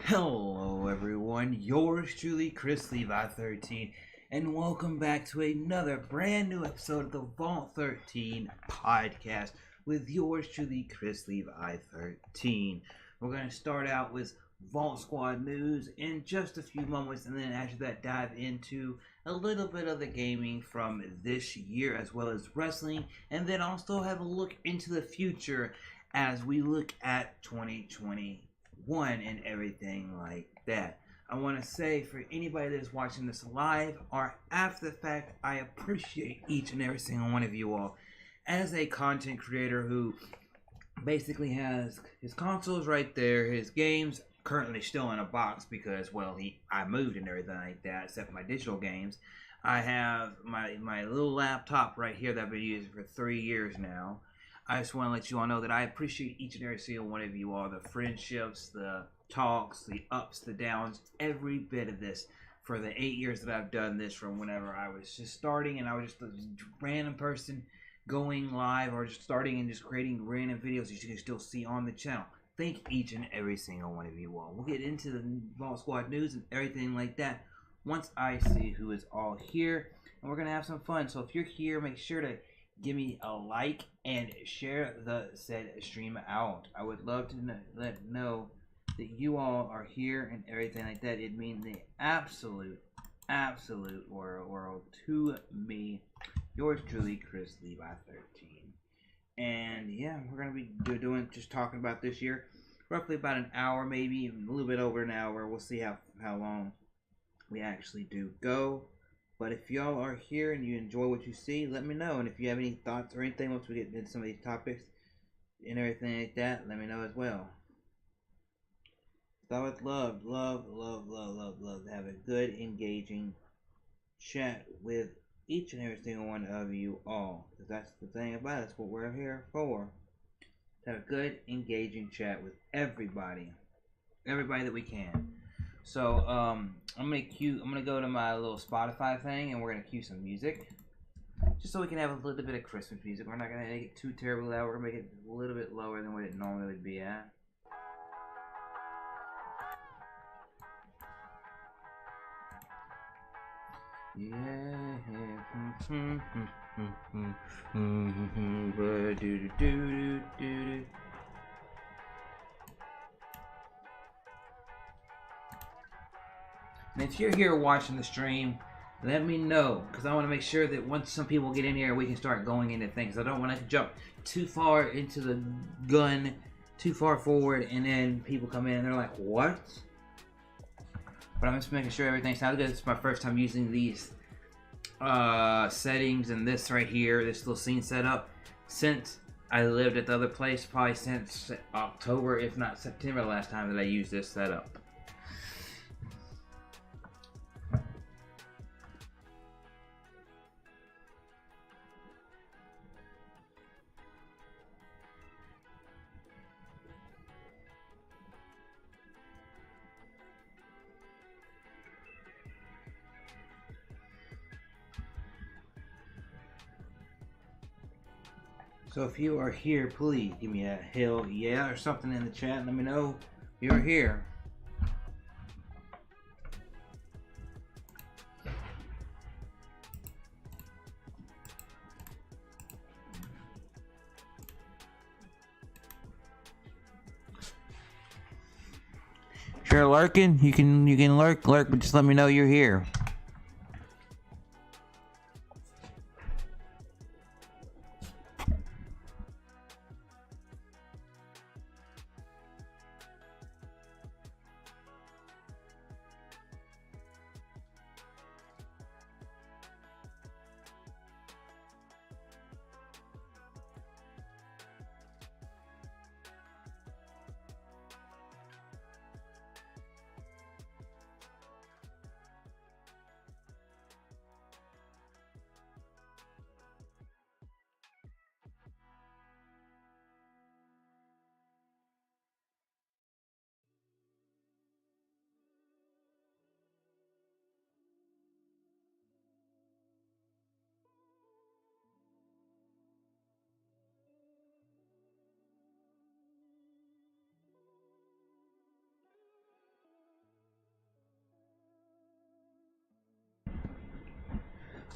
Hello everyone, yours truly Chrislevi13 and welcome back to another brand new episode of the Vault 13 podcast with yours truly Chrislevi13. We're going to start out with Vault Squad news in just a few moments, and then after that dive into a little bit of the gaming from this year as well as wrestling, and then also have a look into the future as we look at 2021 and everything like that. I want to say for anybody that's watching this live or after the fact, I appreciate each and every single one of you all. As a content creator who basically has his consoles right there, his games currently still in a box because, well, I moved and everything like that, except my digital games. I have my little laptop right here that I've been using for 3 years now. I just want to let you all know that I appreciate each and every single one of you all, the friendships, the talks, the ups, the downs, every bit of this for the 8 years that I've done this, from whenever I was just starting and I was just a random person going live or just starting and just creating random videos that you can still see on the channel. Thank each and every single one of you all. We'll get into the Vault Squad news and everything like that once I see who is all here, and we're going to have some fun. So if you're here, make sure to give me a like and share the said stream out. I would love to know that you all are here and everything like that. It means the absolute world to me. Yours truly, Chrislevi13. And yeah, we're gonna be just talking about this year, roughly about an hour, maybe a little bit over an hour. We'll see how long we actually do go. But if y'all are here and you enjoy what you see, let me know. And if you have any thoughts or anything once we get into some of these topics and everything like that, let me know as well. So I would love to have a good, engaging chat with each and every single one of you all. Because that's the thing about it. That's what we're here for. To have a good, engaging chat with everybody that we can. So I'm gonna go to my little Spotify thing, and we're gonna cue some music, just so we can have a little bit of Christmas music. We're not gonna make it too terribly loud. We're gonna make it a little bit lower than what it normally would be at. Yeah. And if you're here watching the stream, let me know, because I want to make sure that once some people get in here, we can start going into things. I don't want to jump too far into the gun, too far forward, and then people come in and they're like, what? But I'm just making sure everything sounds good. It's my first time using these settings and this right here, this little scene setup, since I lived at the other place, probably since October, if not September, last time that I used this setup. So if you are here, please give me a hell yeah or something in the chat. Let me know you're here. If you're lurking, you can lurk, but just let me know you're here.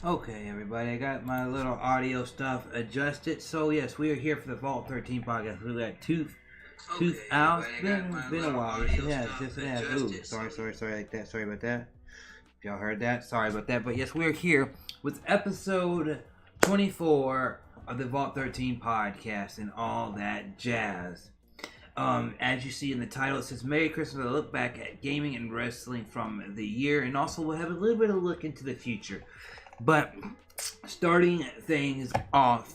Okay, everybody, I got my little audio stuff adjusted. So yes, we are here for the Vault 13 podcast. We got tooth out. It's been a while. Yes, it has. Ooh, sorry, like that. Sorry about that. If y'all heard that, sorry about that. But yes, we are here with episode 24 of the Vault 13 podcast and all that jazz. As you see in the title, it says Merry Christmas, a look back at gaming and wrestling from the year, and also we'll have a little bit of a look into the future. But starting things off,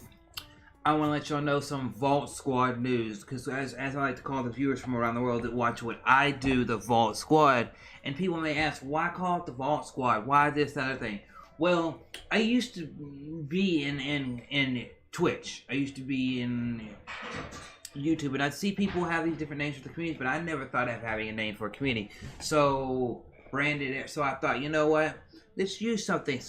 I want to let y'all know some Vault Squad news, because as I like to call the viewers from around the world that watch what I do, the Vault Squad, and people may ask, why call it the Vault Squad? Why this, that, other thing? Well, I used to be in Twitch. I used to be in YouTube, and I'd see people have these different names for the communities, but I never thought of having a name for a community. So, branded it. So I thought, you know what? Let's use something.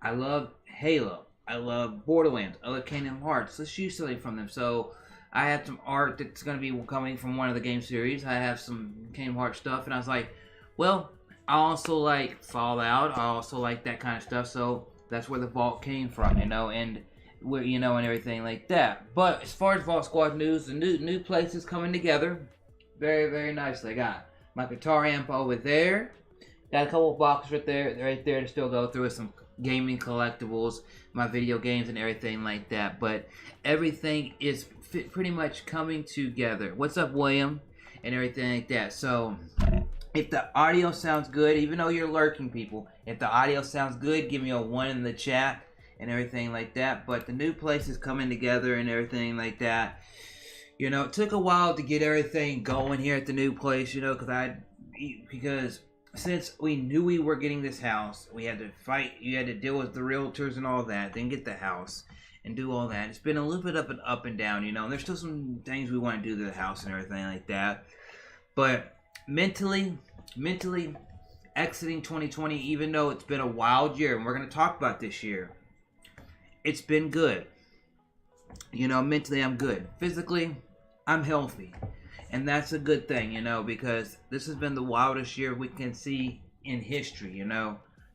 I love Halo. I love Borderlands. I love Kingdom Hearts. Let's use something from them. So I have some art that's going to be coming from one of the game series. I have some Kingdom Hearts stuff, and I was like, well, I also like Fallout. I also like that kind of stuff. So that's where the Vault came from, and where and everything like that. But as far as Vault Squad news, the new place is coming together very, very nicely. I got my guitar amp over there. Got a couple of boxes right there to still go through with some gaming collectibles, my video games and everything like that. But everything is pretty much coming together. What's up, William? And everything like that. So if the audio sounds good, even though you're lurking, people, if the audio sounds good, give me a 1 in the chat and everything like that. But the new place is coming together and everything like that. It took a while to get everything going here at the new place, because since we knew we were getting this house, we had to fight. You had to deal with the realtors and all that, then get the house and do all that. It's been a little bit up and down, and there's still some things we want to do to the house and everything like that. But mentally exiting 2020, even though it's been a wild year, and we're going to talk about this year, it's been good. Mentally I'm good. Physically, I'm healthy. And that's a good thing, because this has been the wildest year we can see in history,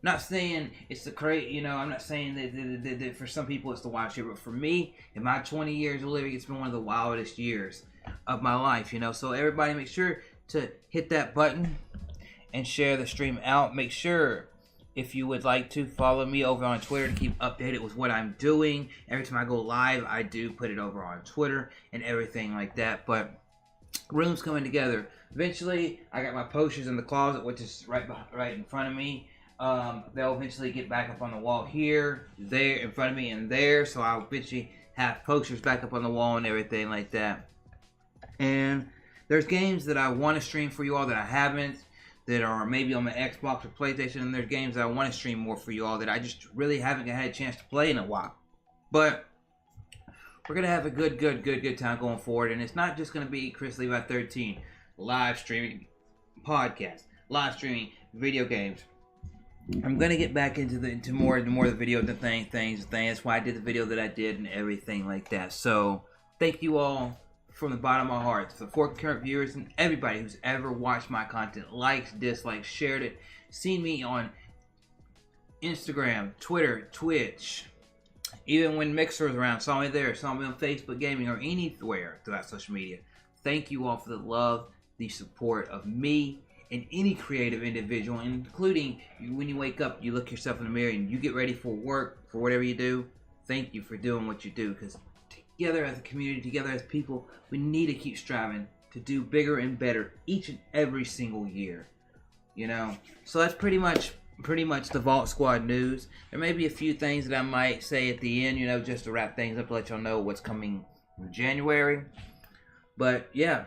Not saying it's the crazy, I'm not saying that for some people it's the wildest year, but for me, in my 20 years of living, it's been one of the wildest years of my life, So everybody make sure to hit that button and share the stream out. Make sure, if you would like to, follow me over on Twitter to keep updated with what I'm doing. Every time I go live, I do put it over on Twitter and everything like that, but room's coming together. Eventually, I got my posters in the closet, which is right in front of me. They'll eventually get back up on the wall here, there, in front of me, and there. So I'll eventually have posters back up on the wall and everything like that. And there's games that I want to stream for you all that I haven't, that are maybe on my Xbox or PlayStation. And there's games that I want to stream more for you all that I just really haven't had a chance to play in a while. But we're going to have a good time going forward. And it's not just going to be Chrislevi13 live streaming podcast, live streaming video games. I'm going to get back into more of the video things. That's why I did the video that I did and everything like that. So thank you all from the bottom of my heart. For the 4 current viewers and everybody who's ever watched my content, likes, dislikes, shared it, seen me on Instagram, Twitter, Twitch, even when Mixer was around, saw me there, saw me on Facebook Gaming or anywhere throughout social media. Thank you all for the love, the support of me and any creative individual, including when you wake up, you look yourself in the mirror and you get ready for work, for whatever you do. Thank you for doing what you do, because together as a community, together as people, we need to keep striving to do bigger and better each and every single year. So that's pretty much the Vault Squad news. There may be a few things that I might say at the end, just to wrap things up, to let y'all know what's coming in January. But yeah,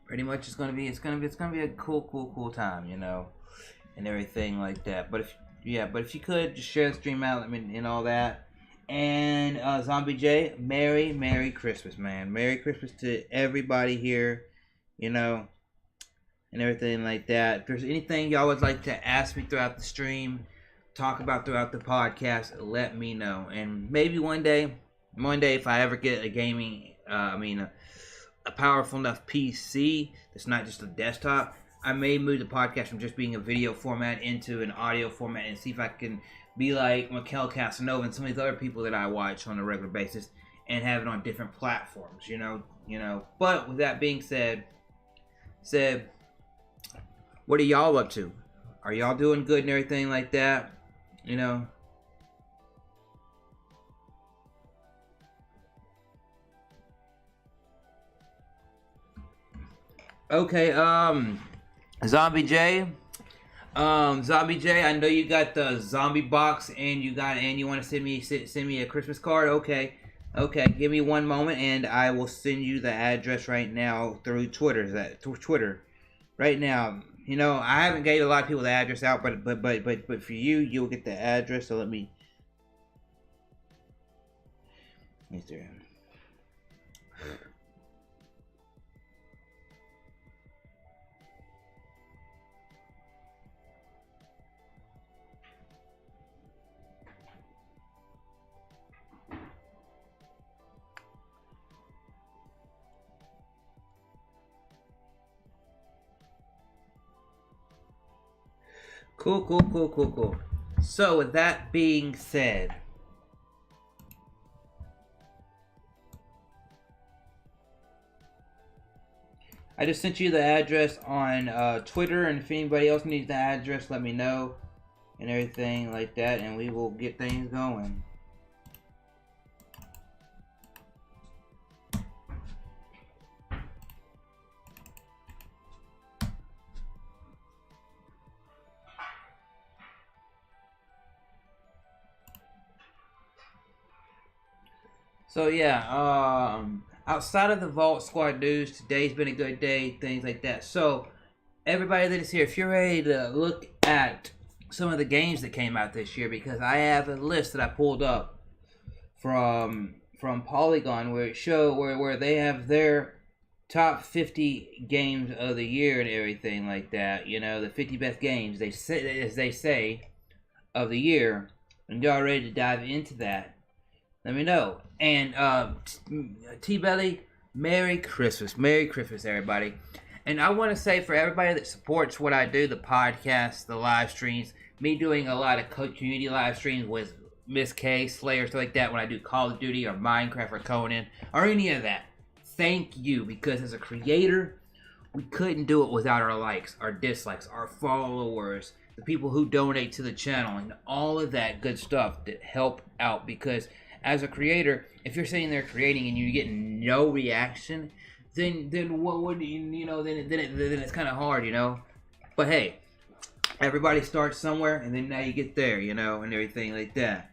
pretty much it's gonna be a cool time, and everything like that. But if you could just share the stream out, and all that. And Zombie J, Merry Christmas, man. Merry Christmas to everybody here, and everything like that. If there's anything y'all would like to ask me throughout the stream, talk about throughout the podcast, let me know. And maybe one day if I ever get a gaming, a powerful enough PC that's not just a desktop, I may move the podcast from just being a video format into an audio format and see if I can be like Mikel Casanova and some of these other people that I watch on a regular basis and have it on different platforms, you know. But with that being said, what are y'all up to? Are y'all doing good and everything like that? You know? Okay, Zombie J. Zombie J, I know you got the zombie box and you want to send me a Christmas card. Okay, give me one moment and I will send you the address right now through Twitter. Right now, you know, I haven't gave a lot of people the address out, but for you, you'll get the address. So let me. Is there? Cool. So with that being said, I just sent you the address on Twitter, and if anybody else needs the address, let me know and everything like that, and we will get things going. So yeah, outside of the Vault Squad news, today's been a good day, things like that. So everybody that is here, if you're ready to look at some of the games that came out this year, because I have a list that I pulled up from Polygon where they have their top 50 games of the year and everything like that. You know, the 50 best games they say of the year, and y'all ready to dive into that? Let me know. And T-Belly, Merry Christmas, everybody. And I want to say for everybody that supports what I do, the podcast, the live streams, me doing a lot of community live streams with Miss K, Slayer, stuff like that, when I do Call of Duty or Minecraft or Conan or any of that. Thank you, because as a creator, we couldn't do it without our likes, our dislikes, our followers, the people who donate to the channel, and all of that good stuff that help out. Because as a creator, if you're sitting there creating and you get no reaction, then what would you know? Then it's kind of hard, you know. But hey, everybody starts somewhere, and then now you get there, you know, and everything like that.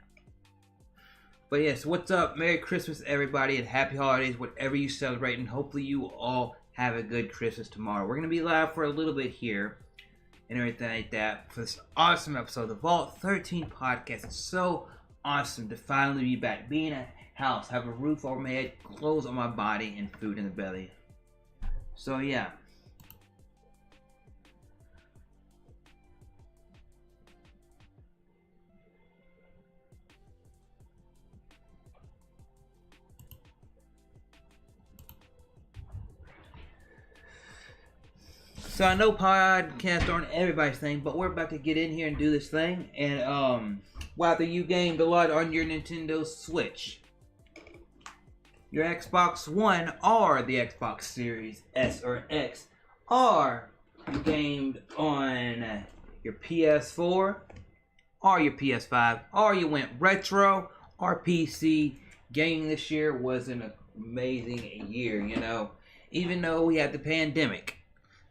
But yes, what's up? Merry Christmas, everybody, and Happy Holidays, whatever you celebrate, and hopefully you all have a good Christmas tomorrow. We're gonna be live for a little bit here and everything like that for this awesome episode of the Vault 13 podcast. It's so awesome to finally be back, be in a house, have a roof over my head, clothes on my body, and food in the belly. So yeah. So I know podcasts aren't everybody's thing, but we're about to get in here and do this thing. And whether you gamed a lot on your Nintendo Switch, your Xbox One, or the Xbox Series S or X, or you gamed on your PS4 or your PS5, or you went retro or PC, gaming this year was an amazing year, you know. Even though we had the pandemic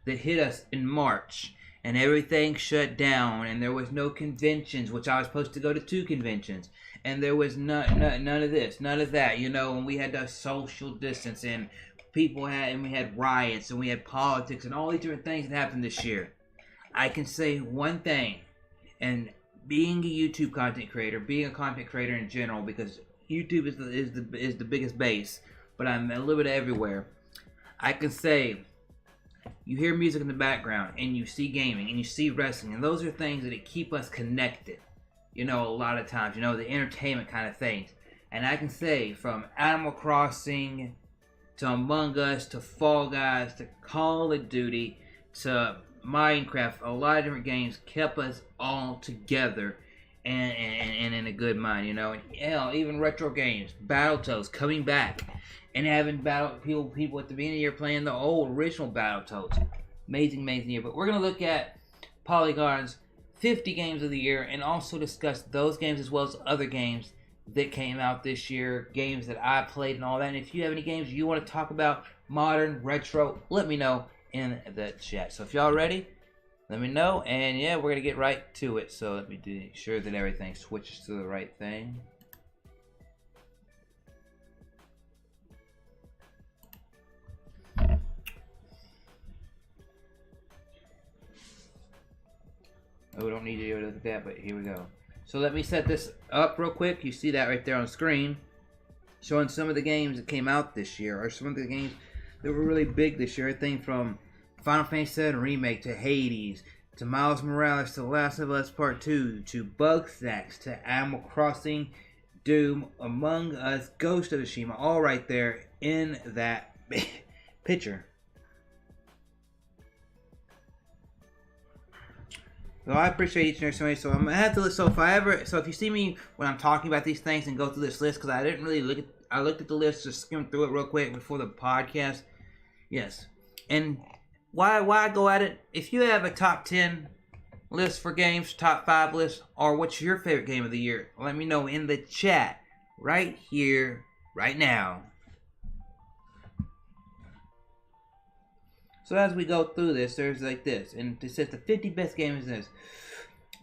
that hit us in March and everything shut down and there was no conventions, which I was supposed to go to 2 conventions, and there was none of this, none of that, you know, and we had to social distance, and we had riots, and we had politics, and all these different things that happened this year. I can say one thing, and being a YouTube content creator, being a content creator in general, because YouTube is the biggest base, but I'm a little bit everywhere. I can say, you hear music in the background, and you see gaming, and you see wrestling, and those are things that keep us connected, you know, a lot of times, you know, the entertainment kind of things. And I can say, from Animal Crossing, to Among Us, to Fall Guys, to Call of Duty, to Minecraft, a lot of different games kept us all together and in a good mind, you know. And hell, even retro games, Battletoads coming back and having people at the beginning of the year playing the old original Battletoads. Amazing year. But we're gonna look at Polygon's 50 games of the year and also discuss those games as well as other games that came out this year, games that I played and all that. And if you have any games you want to talk about, modern, retro, let me know in the chat. So if y'all ready, let me know. And yeah, we're gonna get right to it. So let me do sure that everything switches to the right thing. Oh, we don't need to look at that, but here we go. So let me set this up real quick. You see that right there on the screen, showing some of the games that came out this year, or some of the games that were really big this year. Everything from Final Fantasy VII Remake to Hades, to Miles Morales, to Last of Us Part 2, to Bugsnax, to Animal Crossing, Doom, Among Us, Ghost of Tsushima, all right there in that picture. So I appreciate each and every somebody. So I'm gonna have to list. So if you see me when I'm talking about these things and go through this list, because I didn't really look at, I looked at the list, just skimmed through it real quick before the podcast. Yes, and why I go at it? If you have a top 10 list for games, top 5 list, or what's your favorite game of the year, let me know in the chat right here, right now. So as we go through this, there's like this, and it says the 50 best games in this.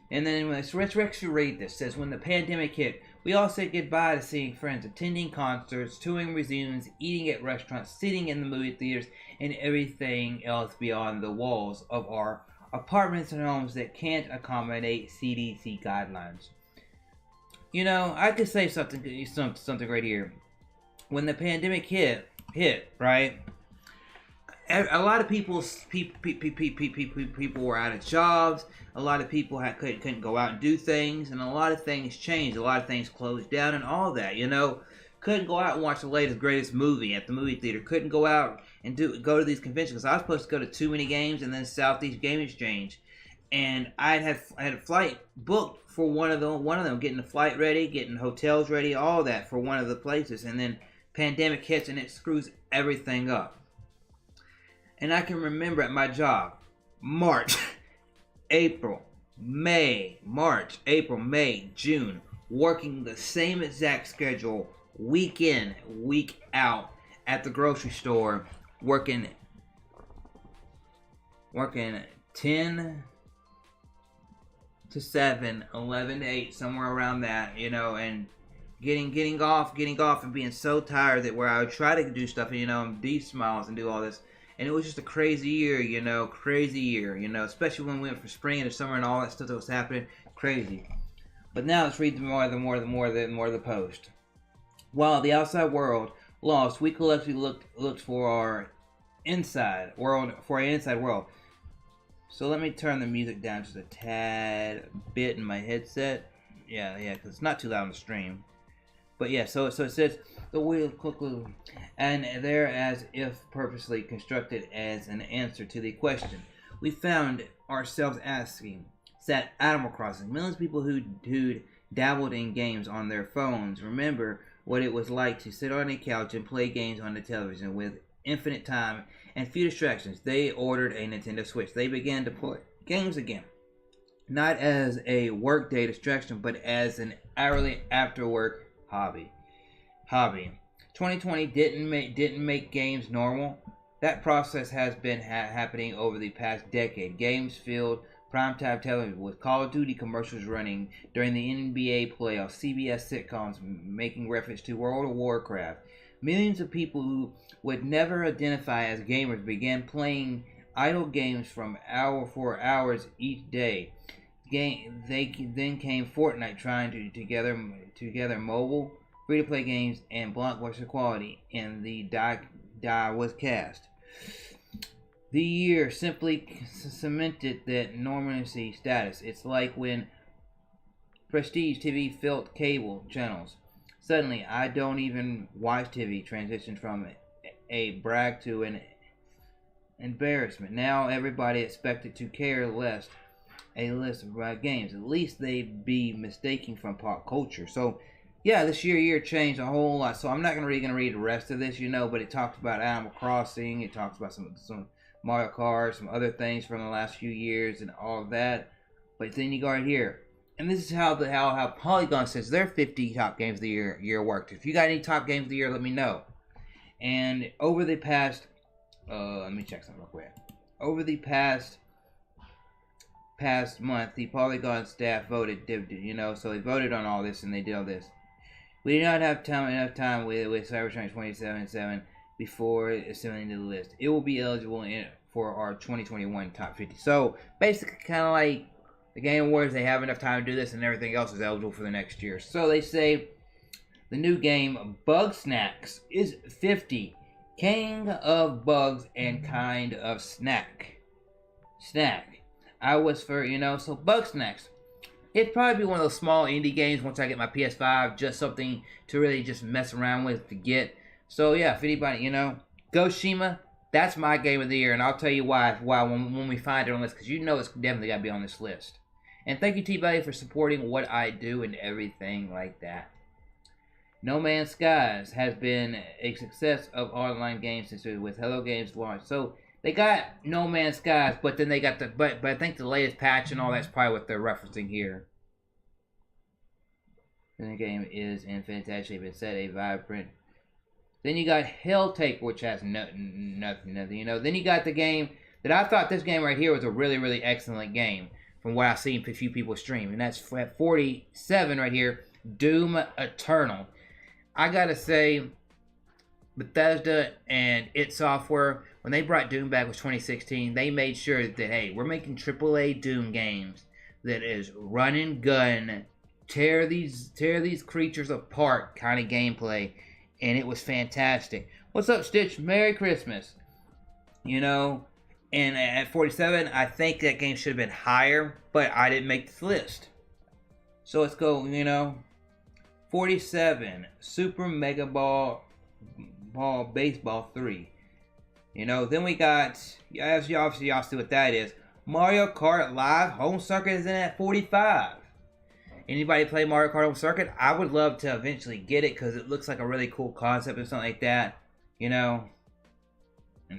And then when it's Rex, you read this, says when the pandemic hit, we all said goodbye to seeing friends, attending concerts, touring museums, eating at restaurants, sitting in the movie theaters, and everything else beyond the walls of our apartments and homes that can't accommodate CDC guidelines. You know, I could say something right here. When the pandemic hit, right? A lot of people were out of jobs. A lot of people couldn't go out and do things, and a lot of things changed. A lot of things closed down, and all that. You know, couldn't go out and watch the latest greatest movie at the movie theater. Couldn't go out and go to these conventions because I was supposed to go to Too Many Games and then Southeast Game Exchange, and I had a flight booked for one of them, getting the flight ready, getting hotels ready, all that for one of the places, and then pandemic hits and it screws everything up. And I can remember at my job, March, April, May, June, working the same exact schedule, week in, week out, at the grocery store, working 10 to 7, 11 to 8, somewhere around that, you know, and getting off and being so tired that where I would try to do stuff and, you know, deep smiles and do all this. And it was just a crazy year, you know, especially when we went from spring into summer and all that stuff that was happening. Crazy. But now let's read the more of the post. While the outside world lost, we collectively looked for our inside world, So let me turn the music down just a tad bit in my headset. Yeah, because it's not too loud on the stream. But yeah, so it says the wheel quickly, and they're as if purposely constructed as an answer to the question we found ourselves asking. Sat Animal Crossing. Millions of people who dabbled in games on their phones remember what it was like to sit on a couch and play games on the television with infinite time and few distractions. They ordered a Nintendo Switch. They began to play games again, not as a workday distraction, but as an hourly after-work hobby. 2020 didn't make games normal. That process has been happening over the past decade. Games filled primetime television with Call of Duty commercials running during the NBA playoffs, CBS sitcoms making reference to World of Warcraft. Millions of people who would never identify as gamers began playing idle games for hours each day. Then came Fortnite, trying together mobile, free-to-play games, and blockbuster quality, and the die was cast. The year simply cemented that normalcy status. It's like when prestige TV filled cable channels. Suddenly, I don't even watch TV transitioned from a brag to an Embarrassment. Now everybody expected to care less a list of games. At least they be mistaken from pop culture. So yeah, this year changed a whole lot. So I'm not gonna read the rest of this, but it talks about Animal Crossing. It talks about some Mario Kart, some other things from the last few years, and all of that. But then you go right here, and this is how Polygon says their 50 top games of the year worked. If you got any top games of the year, let me know. And over the past, let me check something real quick. Over the past month, the Polygon staff voted, so they voted on all this and they did all this. We did not have enough time with Cybertruck 2077 before assembling the list. It will be eligible for our 2021 top 50. So basically, kind of like the Game Awards, they have enough time to do this, and everything else is eligible for the next year. So they say the new game Bug Snacks is 50, king of bugs and kind of snack. I was for so Bug Snacks. It'd probably be one of those small indie games once I get my PS5, just something to really just mess around with to get. So yeah, if anybody, Goshima, that's my game of the year, and I'll tell you why when we find it on this, because it's definitely got to be on this list. And thank you, T-Buddy, for supporting what I do and everything like that. No Man's Skies has been a success of online games since with Hello Games launch. So they got No Man's Skies, but then they got but I think the latest patch and all that's probably what they're referencing here. And the game is in fantastic shape. It's set a vibrant. Then you got Helltaker, which has nothing. Then you got the game that I thought this game right here was a really, really excellent game from what I've seen a few people stream, and that's at 47 right here, Doom Eternal. I gotta say, Bethesda and id Software, when they brought Doom back with 2016, they made sure that, hey, we're making AAA Doom games that is run and gun, tear these creatures apart kind of gameplay, and it was fantastic. What's up, Stitch? Merry Christmas. And at 47, I think that game should have been higher, but I didn't make this list. So let's go, 47, Super Mega Ball Baseball 3. Then we got, as y'all see what that is, Mario Kart Live Home Circuit is in at 45. Anybody play Mario Kart Home Circuit? I would love to eventually get it because it looks like a really cool concept or something like that, and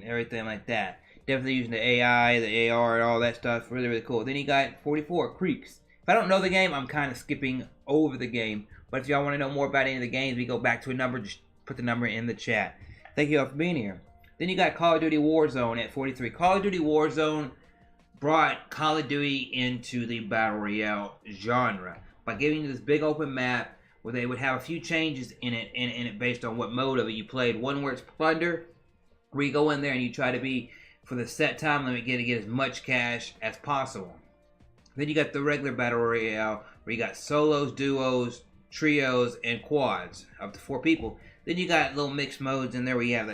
everything like that. Definitely using the AI, the AR, and all that stuff. Really, really cool. Then you got 44, Creeks. If I don't know the game, I'm kind of skipping over the game. But if y'all want to know more about any of the games, we go back to a number. Just put the number in the chat. Thank you all for being here. Then you got Call of Duty Warzone at 43. Call of Duty Warzone brought Call of Duty into the Battle Royale genre by giving you this big open map where they would have a few changes in it based on what mode of it you played. One where it's Plunder, where you go in there and you try to be, for the set time limit, get as much cash as possible. Then you got the regular Battle Royale, where you got solos, duos, trios, and quads, up to 4 people. Then you got little mixed modes in there where you have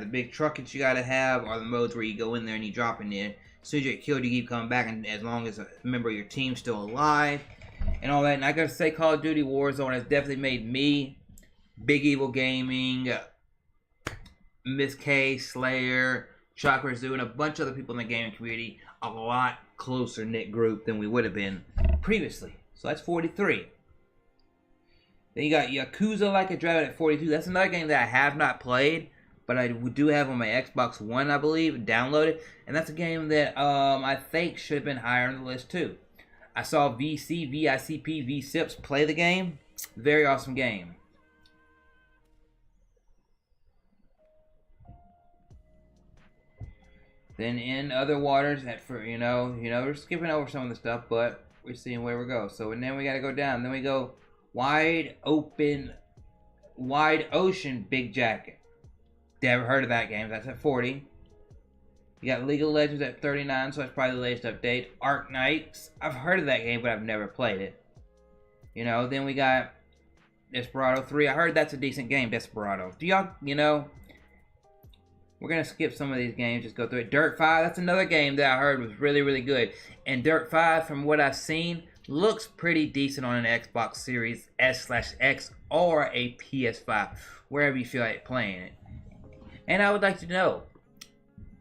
the big truck that you gotta have, or the modes where you go in there and you drop in there. As soon as you get killed, you keep coming back, and as long as a member of your team's still alive, and all that. And I gotta say, Call of Duty Warzone has definitely made me, Big Evil Gaming, Miss K, Slayer, Chakra Zoo, and a bunch of other people in the gaming community a lot closer knit group than we would have been previously. So that's 43. Then you got Yakuza Like a Dragon at 42. That's another game that I have not played, but I do have on my Xbox One, I believe, downloaded. And that's a game that I think should have been higher on the list too. I saw VC, VICP, VSIPs play the game. Very awesome game. Then in other waters, we're skipping over some of the stuff, but we're seeing where we go. So, and then we got to go down. Then we go Wide Ocean Big Jacket. Never heard of that game. That's at 40. You got League of Legends at 39, so that's probably the latest update. Ark Knights. I've heard of that game, but I've never played it. Then we got Desperado 3. I heard that's a decent game, Desperado. Do y'all, we're going to skip some of these games, just go through it. Dirt 5, that's another game that I heard was really, really good. And Dirt 5, from what I've seen, looks pretty decent on an Xbox Series S/X or a PS5, wherever you feel like playing it. And I would like to know,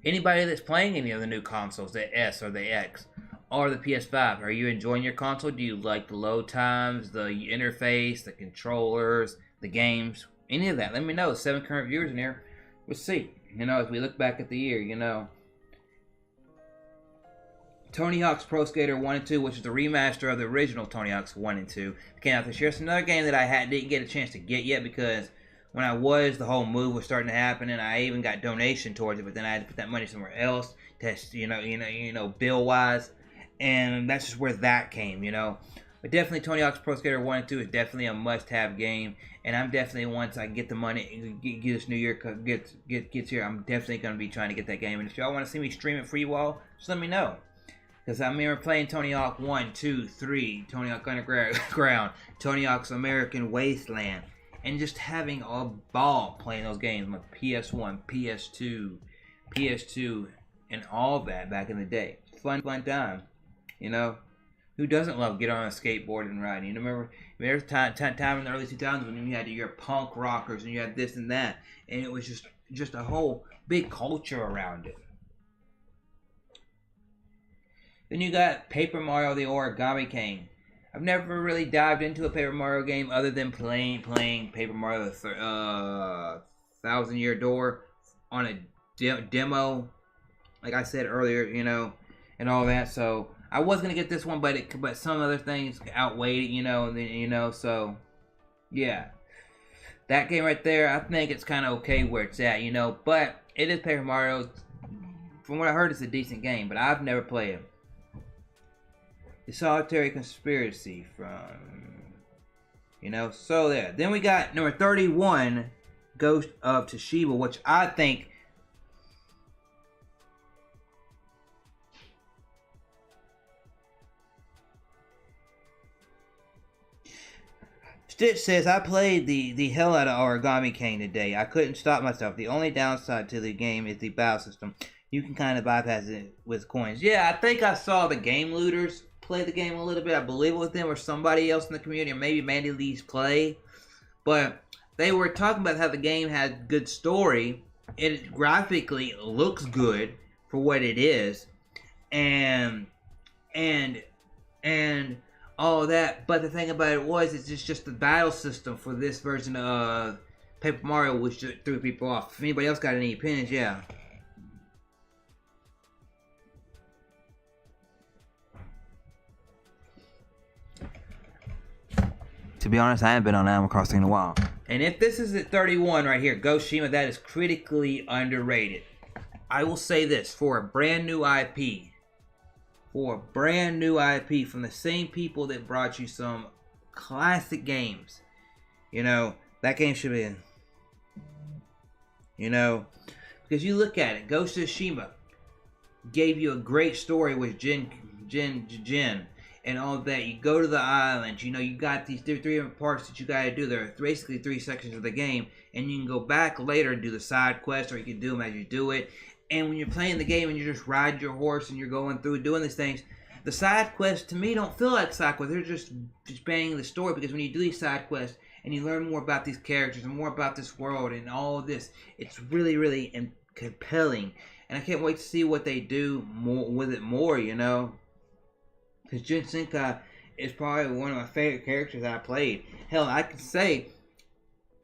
Anybody that's playing any of the new consoles, the S or the X, or the PS5, are you enjoying your console? Do you like the load times, the interface, the controllers, the games, any of that? Let me know. 7 current viewers in here. We'll see. As we look back at the year, Tony Hawk's Pro Skater 1 and 2, which is the remaster of the original Tony Hawk's 1 and 2, came out this year. It's another game that I didn't get a chance to get yet because when the whole move was starting to happen, and I even got donation towards it, but then I had to put that money somewhere else, bill wise, and that's just where that came, But definitely Tony Hawk's Pro Skater 1 and 2 is definitely a must-have game, and I'm definitely, once I get the money, get this new year gets here, I'm definitely going to be trying to get that game. And if y'all want to see me stream it for you all, just let me know. Because I remember playing Tony Hawk 1, 2, 3, Tony Hawk Underground, Tony Hawk's American Wasteland, and just having a ball playing those games like PS1, PS2, and all that back in the day. Fun time, Who doesn't love get on a skateboard and ride? Remember there's time in the early 2000s when you had your punk rockers and you had this and that, and it was just a whole big culture around it. Then you got Paper Mario: The Origami King. I've never really dived into a Paper Mario game other than playing Paper Mario: The Thousand Year Door on a demo, like I said earlier, and all that. So I was gonna get this one, but some other things outweighed it, So yeah, that game right there, I think it's kind of okay where it's at, But it is Paper Mario. From what I heard, it's a decent game, but I've never played it. The Solitary Conspiracy so there. Then we got number 31, Ghost of Tsushima, which I think Stitch says, I played the hell out of Origami King today. I couldn't stop myself. The only downside to the game is the battle system. You can kind of bypass it with coins. Yeah, I think I saw the Game Looters play the game a little bit. I believe it was them or somebody else in the community, or maybe Mandy Lee's play. But they were talking about how the game had good story. It graphically looks good for what it is. And all that. But the thing about it it's just the battle system for this version of Paper Mario, which just threw people off. If anybody else got any opinions, yeah. To be honest, I haven't been on Animal Crossing in a while. And if this is at 31 right here, Ghost Shima, that is critically underrated. I will say this, for a brand new IP, from the same people that brought you some classic games, that game should be, because you look at it, Ghost of Tsushima gave you a great story with Jin, and all that. You go to the island, you got these three different parts that you got to do. There are basically 3 sections of the game, and you can go back later and do the side quests, or you can do them as you do it. And when you're playing the game and you're just riding your horse and you're going through doing these things, the side quests to me don't feel like side quests. They're just banging the story, because when you do these side quests and you learn more about these characters and more about this world and all of this, it's really, really compelling. And I can't wait to see what they do with it more, Because Jin Senkai is probably one of my favorite characters I played. Hell, I can say,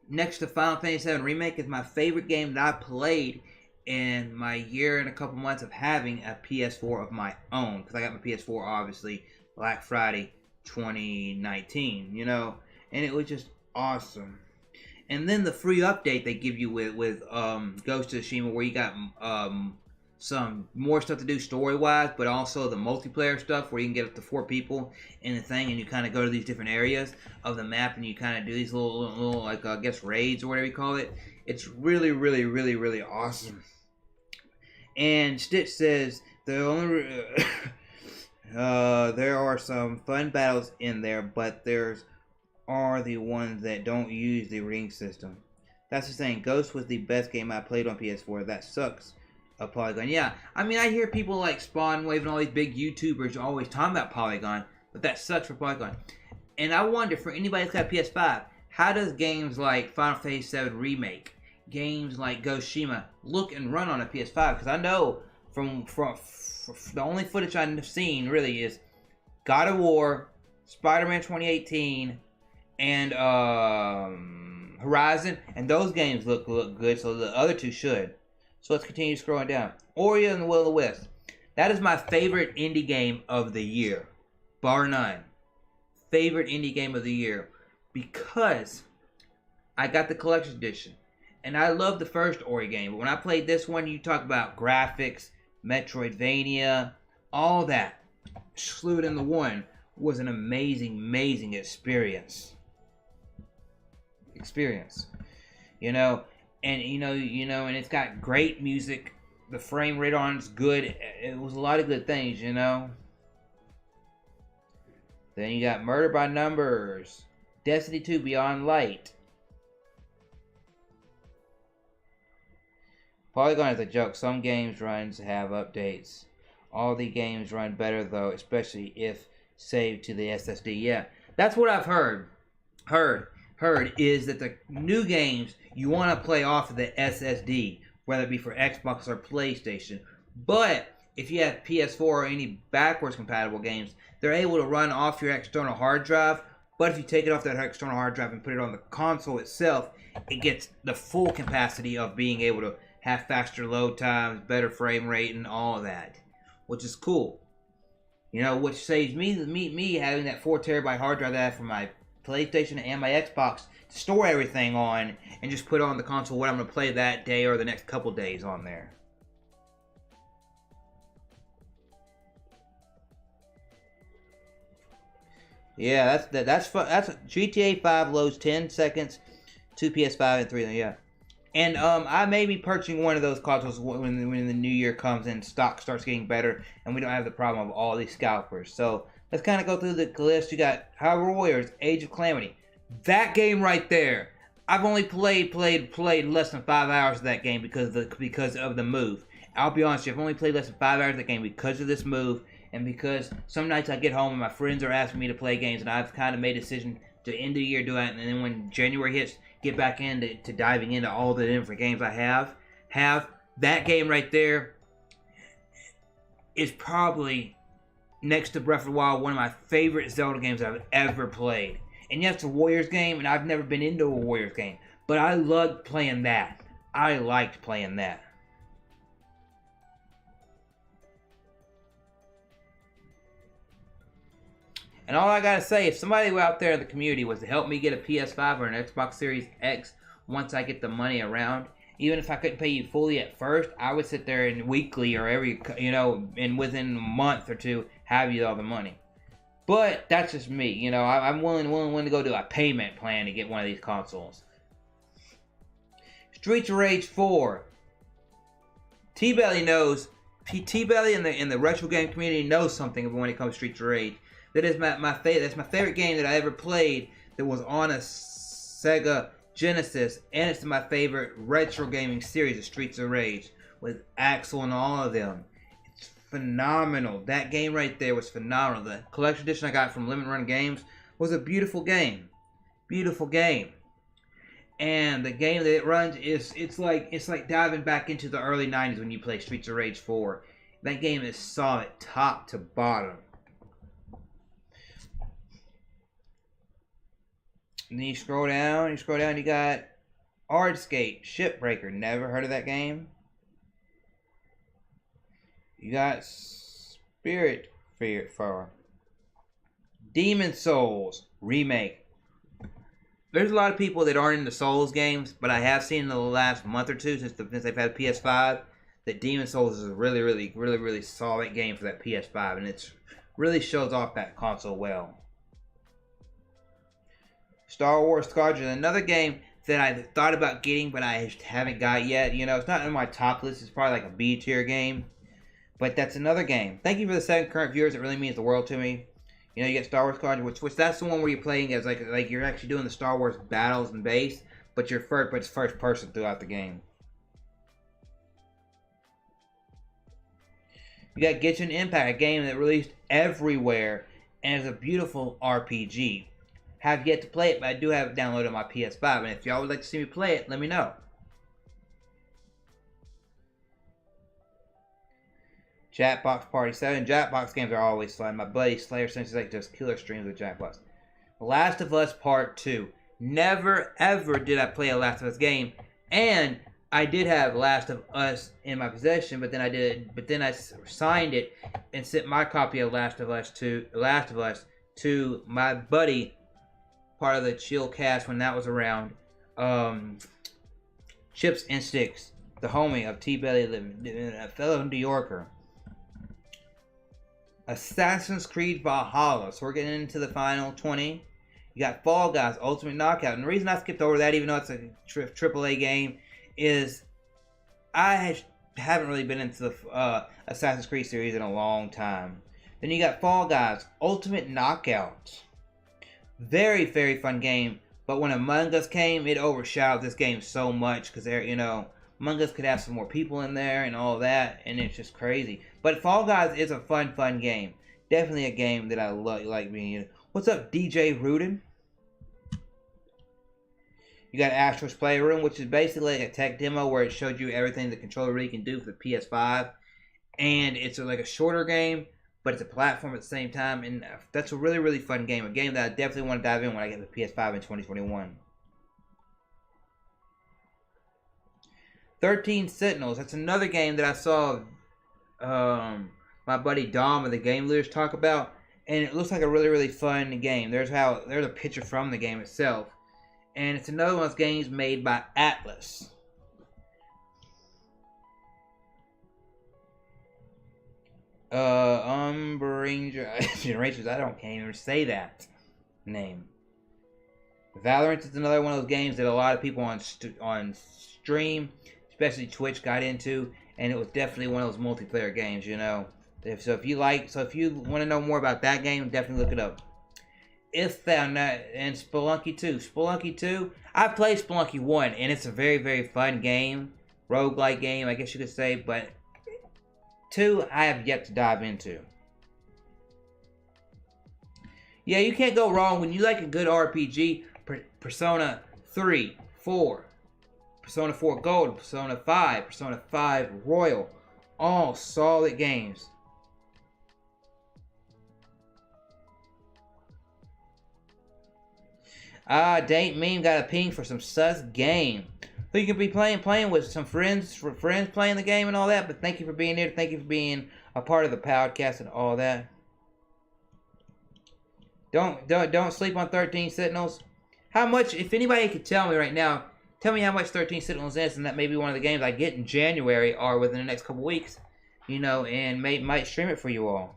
next to Final Fantasy VII Remake, is my favorite game that I played in my year and a couple months of having a PS4 of my own. Because I got my PS4, obviously, Black Friday 2019, And it was just awesome. And then the free update they give you with Ghost of Tsushima, where you got some more stuff to do story-wise, but also the multiplayer stuff where you can get up to 4 people in the thing, and you kind of go to these different areas of the map, and you kind of do these little like, I guess, raids or whatever you call it. It's really, really, really, really awesome. And Stitch says, there are some fun battles in there, but are the ones that don't use the ring system. That's the thing. Ghost was the best game I played on PS4. That sucks. Polygon. Yeah, I mean, I hear people like Spawnwave and all these big YouTubers always talking about Polygon, but that sucks for Polygon. And I wonder, for anybody that's got PS5, how does games like Final Fantasy VII Remake games like Ghoshima look and run on a PS5, because I know from the only footage I've seen really is God of War, Spider-Man 2018, and Horizon, and those games look good, so the other two should. So let's continue scrolling down. Ori and the Will of the Wisp. That is my favorite indie game of the year, bar none. Favorite indie game of the year, because I got the collection edition, and I love the first Ori game. But when I played this one, you talk about graphics, Metroidvania, all that. Slew it into one. Was an amazing experience. You know, and and it's got great music. The frame rate on it's good. It was a lot of good things, you know. Then you got Murder by Numbers, Destiny 2 Beyond Light. Polygon is a joke. Some games runs have updates. All the games run better though, especially if saved to the SSD. Yeah, that's what I've heard is that the new games you want to play off of the SSD, whether it be for Xbox or PlayStation. But if you have PS4 or any backwards compatible games, they're able to run off your external hard drive. But if you take it off that external hard drive and put it on the console itself, it gets the full capacity of being able to have faster load times, better frame rate, and all of that, which is cool. You know, which saves me having that 4 terabyte hard drive that I have for my PlayStation and my Xbox to store everything on, and just put on the console what I'm going to play that day or the next couple days on there. Yeah, that's fun. That's GTA 5 loads 10 seconds to PS5 and 3. Yeah. And I may be purchasing one of those consoles when the new year comes and stock starts getting better and we don't have the problem of all these scalpers. So let's kind of go through the list. You got Hyrule Warriors, Age of Calamity. That game right there, I've only played less than 5 hours of that game because of the move. I'll be honest with you, I've only played less than 5 hours of that game because of this move, and because some nights I get home and my friends are asking me to play games, and I've kind of made a decision to end the year do it, and then when January hits, get back into diving into all the different games I have. That game right there is probably, next to Breath of the Wild, one of my favorite Zelda games I've ever played. And yes, it's a Warriors game, and I've never been into a Warriors game, but I loved playing that. I liked playing that. And all I gotta say, if somebody out there in the community was to help me get a PS5 or an Xbox Series X once I get the money around, even if I couldn't pay you fully at first, I would sit there and weekly or every, and within a month or two, have you all the money. But that's just me, I'm willing to go to a payment plan to get one of these consoles. Streets of Rage 4. T-Belly knows. T-Belly in the retro game community knows something when it comes to Streets of Rage. That is my favorite. That's my favorite game that I ever played. That was on a Sega Genesis, and it's my favorite retro gaming series of Streets of Rage with Axel and all of them. It's phenomenal. That game right there was phenomenal. The collection edition I got from Limit Run Games was a beautiful game. Beautiful game. And the game that it runs it's like diving back into the early 90s when you play Streets of Rage 4. That game is solid top to bottom. And then you scroll down, you got Ardscape, Shipbreaker. Never heard of that game. You got Spiritfarer, Demon Souls Remake. There's a lot of people that aren't into Souls games, but I have seen in the last month or two since they've had PS5 that Demon Souls is a really solid game for that PS5, and it really shows off that console well. Star Wars Squadron, another game that I thought about getting, but I haven't got yet. It's not in my top list. It's probably like a B tier game, but that's another game. Thank you for the 7 current viewers. It really means the world to me. You get Star Wars Squadron, which that's the one where you're playing as like you're actually doing the Star Wars battles and base, but it's first person throughout the game. You got Genshin Impact, a game that released everywhere and is a beautiful RPG. Have yet to play it, but I do have it downloaded on my PS5, and if y'all would like to see me play it, let me know. Jackbox Party 7. Jackbox games are always fun. My buddy Slayer Senses like does killer streams with Jackbox. Last of Us Part 2. Never ever did I play a Last of Us game, and I did have Last of Us in my possession, but then I signed it and sent my copy of Last of Us to my buddy, part of the Chill Cast when that was around, Chips and Sticks, the homie of T-Belly, a fellow New Yorker. Assassin's Creed Valhalla. So we're getting into the final 20. You got Fall Guys Ultimate Knockout. And the reason I skipped over that, even though it's a AAA game, is I haven't really been into the Assassin's Creed series in a long time. Then you got Fall Guys Ultimate Knockout. Very, very fun game. But when Among Us came, it overshadowed this game so much because Among Us could have some more people in there and all that, and it's just crazy. But Fall Guys is a fun game. Definitely a game that I like being in. What's up, DJ Rudin? You got Astro's Playroom, which is basically like a tech demo where it showed you everything the controller really can do for the PS5. And it's like a shorter game, but it's a platform at the same time. And that's a really, really fun game. A game that I definitely want to dive in when I get the PS5 in 2021. 13 Sentinels. That's another game that I saw my buddy Dom of the Game Leaders talk about. And it looks like a really, really fun game. There's a picture from the game itself. And it's another one of those games made by Atlas. Generations, can't even say that name. Valorant is another one of those games that a lot of people on stream, especially Twitch, got into, and it was definitely one of those multiplayer games, you know. So if you want to know more about that game, definitely look it up. And Spelunky 2. Spelunky 2, I played Spelunky 1, and it's a very, very fun game. Roguelike game, I guess you could say, but 2, I have yet to dive into. Yeah, you can't go wrong when you like a good RPG. Persona 3, 4, Persona 4 Gold, Persona 5, Persona 5 Royal. All solid games. Date Meme got a ping for some sus game. So you can be playing with some friends playing the game and all that. But thank you for being here. Thank you for being a part of the podcast and all that. Don't sleep on 13 Sentinels. How much? If anybody could tell me right now, tell me how much 13 Sentinels is, and that may be one of the games I get in January or within the next couple weeks. You know, and might stream it for you all.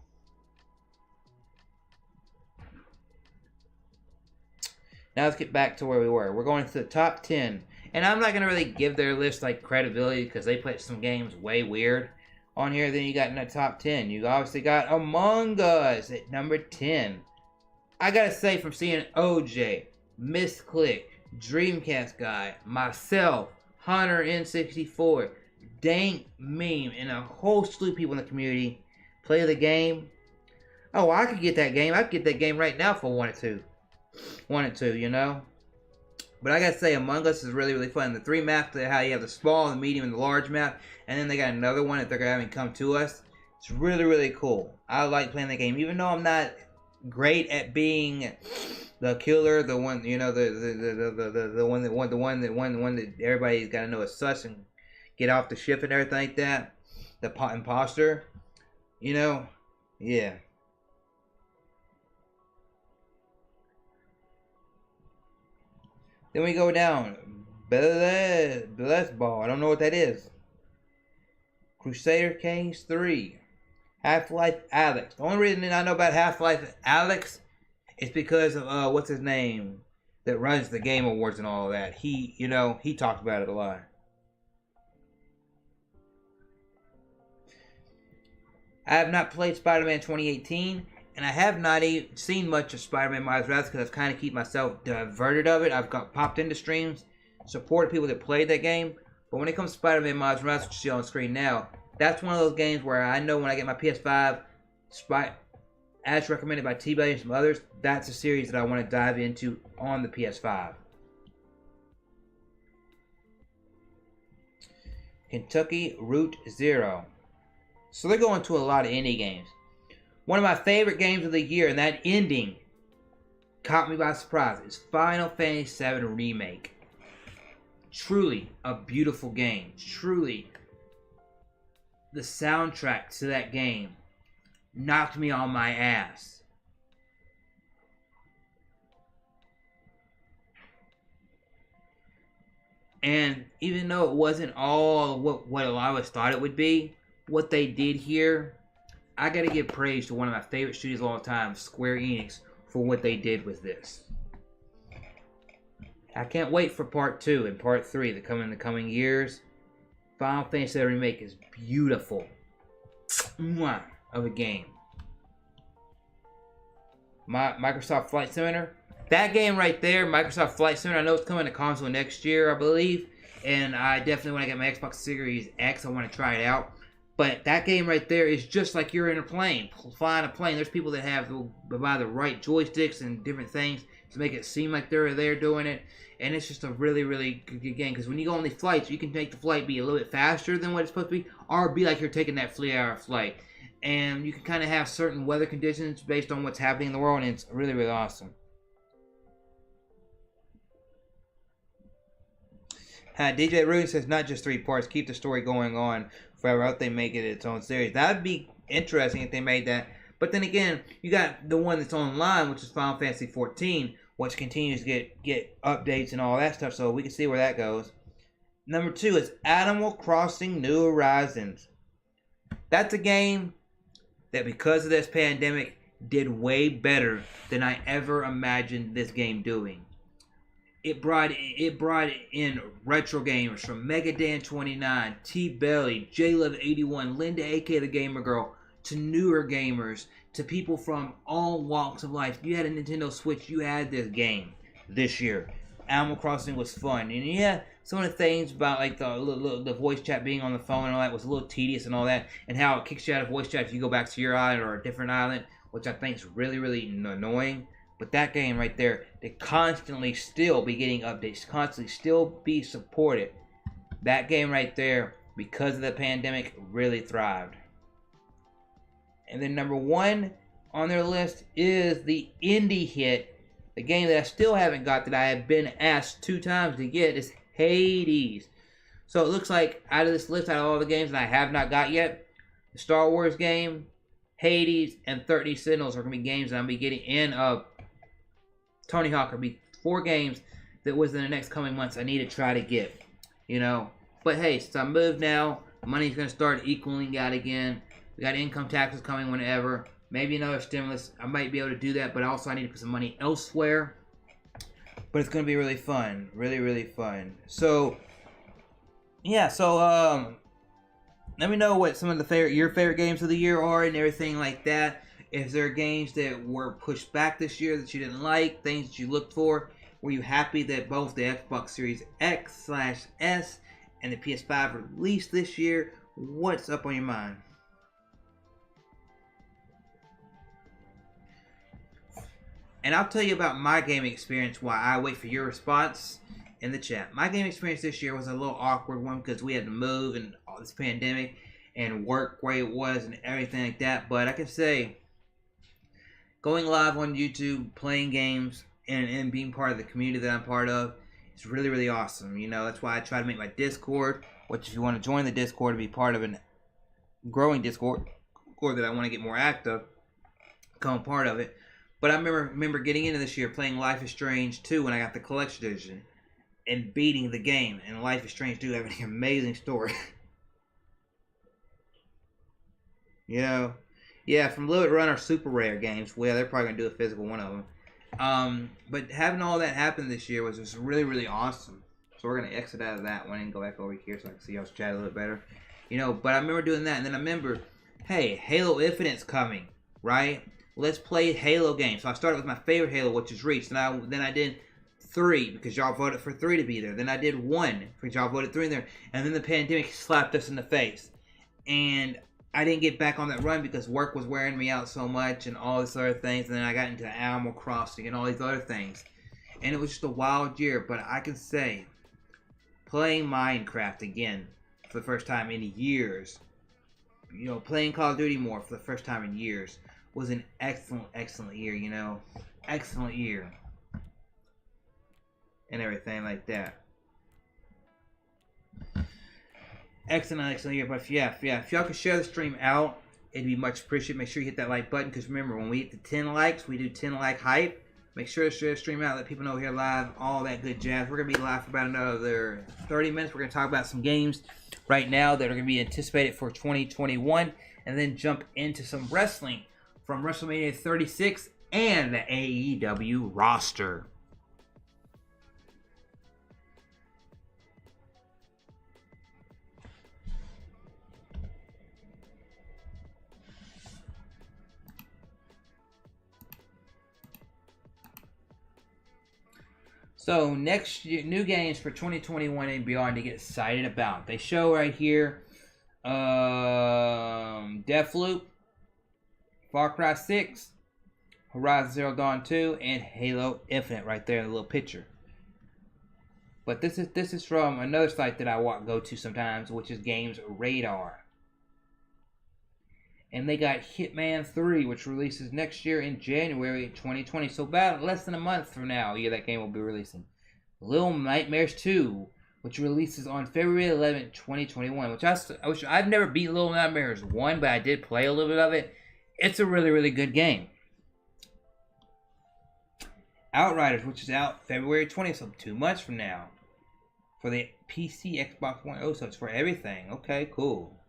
Now let's get back to where we were. We're going to the top 10. And I'm not going to really give their list like credibility because they put some games way weird on here. Then you got in the top 10. You obviously got Among Us at number 10. I got to say, from seeing OJ, Misclick, Dreamcast Guy, myself, Hunter N64, Dank Meme, and a whole slew of people in the community play the game. Oh, I could get that game. I could get that game right now if I wanted to, you know. But I gotta say, Among Us is really, really fun. The 3 maps, how you have the small, the medium, and the large map, and then they got another one that they're having come to us. It's really, really cool. I like playing the game, even though I'm not great at being the killer, the one, you know, the one that everybody's got to know is sus and get off the ship and everything like that. The imposter, you know, yeah. Then we go down. Bless Ball. I don't know what that is. Crusader Kings 3. Half-Life Alex. The only reason I know about Half-Life Alex is because of, what's his name? That runs the Game Awards and all of that. He talked about it a lot. I have not played Spider-Man 2018. And I have not even seen much of Spider-Man Miles Morales because I've kind of keep myself diverted of it. I've popped into streams, supported people that played that game. But when it comes to Spider-Man Miles Morales, which you see on the screen now, that's one of those games where I know when I get my PS5, as recommended by T-Belly and some others, that's a series that I want to dive into on the PS5. Kentucky Route Zero. So they're going to a lot of indie games. One of my favorite games of the year, and that ending caught me by surprise, is Final Fantasy VII Remake. Truly a beautiful game. Truly, the soundtrack to that game knocked me on my ass. And even though it wasn't all what a lot of us thought it would be, what they did here, I gotta give praise to one of my favorite studios of all time, Square Enix, for what they did with this. I can't wait for part 2 and part 3 that come in the coming years. Final Fantasy VII Remake is beautiful. Mwah, of a game. Microsoft Flight Simulator. That game right there, Microsoft Flight Simulator, I know it's coming to console next year, I believe. And I definitely, when I get my Xbox Series X, I want to try it out. But that game right there is just like you're in a plane, flying a plane. There's people that have to buy the right joysticks and different things to make it seem like they're there doing it. And it's just a really, really good game. Because when you go on these flights, you can make the flight be a little bit faster than what it's supposed to be, or be like you're taking that 3-hour flight. And you can kind of have certain weather conditions based on what's happening in the world, and it's really, really awesome. DJ Ruin says, not just 3 parts, keep the story going on forever. I hope they make it its own series. That would be interesting if they made that. But then again, you got the one that's online, which is Final Fantasy 14, which continues to get updates and all that stuff, so we can see where that goes. Number 2 is Animal Crossing New Horizons. That's a game that, because of this pandemic, did way better than I ever imagined this game doing. It brought in retro gamers from MegaDan29, T-Belly, JLove81, Linda aka the Gamer Girl, to newer gamers, to people from all walks of life. You had a Nintendo Switch, you had this game this year. Animal Crossing was fun. And yeah, some of the things about like the voice chat being on the phone and all that was a little tedious and all that, and how it kicks you out of voice chat if you go back to your island or a different island, which I think is really, really annoying. But that game right there, they constantly still be getting updates, constantly still be supported. That game right there, because of the pandemic, really thrived. And then number 1 on their list is the indie hit, the game that I still haven't got, that I have been asked 2 times to get, is Hades. So it looks like out of this list, out of all the games that I have not got yet, the Star Wars game, Hades, and 30 Sentinels are going to be games that I'm going to be getting in. Tony Hawk will be 4 games that within the next coming months I need to try to get, you know. But hey, since I moved now, money's going to start equaling out again. We got income taxes coming whenever. Maybe another stimulus. I might be able to do that, but also I need to put some money elsewhere. But it's going to be really fun. Really, really fun. So, yeah, so, let me know what some of your favorite games of the year are and everything like that. If there are games that were pushed back this year that you didn't like, things that you looked for, were you happy that both the Xbox Series X/S and the PS5 were released this year? What's up on your mind? And I'll tell you about my gaming experience while I wait for your response in the chat. My gaming experience this year was a little awkward one because we had to move and all this pandemic and work where it was and everything like that. But I can say, going live on YouTube, playing games, and being part of the community that I'm part of, it's really, really awesome. You know, that's why I try to make my Discord, which if you want to join the Discord to be part of a growing Discord, or that I want to get more active, become a part of it. But I remember getting into this year playing Life is Strange 2 when I got the collection edition and beating the game. And Life is Strange 2 having an amazing story. You know, yeah, from Little Run are super rare games. Well, they're probably going to do a physical one of them. But having all that happen this year was just really, really awesome. So we're going to exit out of that one and go back over here so I can see y'all's chat a little bit better. You know, but I remember doing that. And then I remember, hey, Halo Infinite's coming, right? Let's play Halo games. So I started with my favorite Halo, which is Reach. Then I did 3 because y'all voted for 3 to be there. Then I did 1 because y'all voted 3 in there. And then the pandemic slapped us in the face. And I didn't get back on that run because work was wearing me out so much and all these other things. And then I got into Animal Crossing and all these other things. And it was just a wild year. But I can say, playing Minecraft again for the first time in years playing Call of Duty more for the first time in years was an excellent year. Excellent year, and everything like that. Excellent year. But if y'all could share the stream out, it'd be much appreciated. Make sure you hit that like button, because remember, when we hit the 10 likes, we do 10 like hype. Make sure to share the stream out, let people know we're here live, all that good jazz. We're going to be live for about another 30 minutes. We're going to talk about some games right now that are going to be anticipated for 2021, and then jump into some wrestling from WrestleMania 36 and the AEW roster. So next year, new games for 2021 and beyond to get excited about. They show right here, Deathloop, Far Cry 6, Horizon Zero Dawn 2, and Halo Infinite right there in the little picture. But this is from another site that I go to sometimes, which is Games Radar. And they got Hitman 3, which releases next year in January 2020. So about less than a month from now, that game will be releasing. Little Nightmares 2, which releases on February 11, 2021. Which I've never beat Little Nightmares 1, but I did play a little bit of it. It's a really good game. Outriders, which is out February 20th, so 2 months from now. For the PC, Xbox One. Oh, so it's for everything. Okay, cool.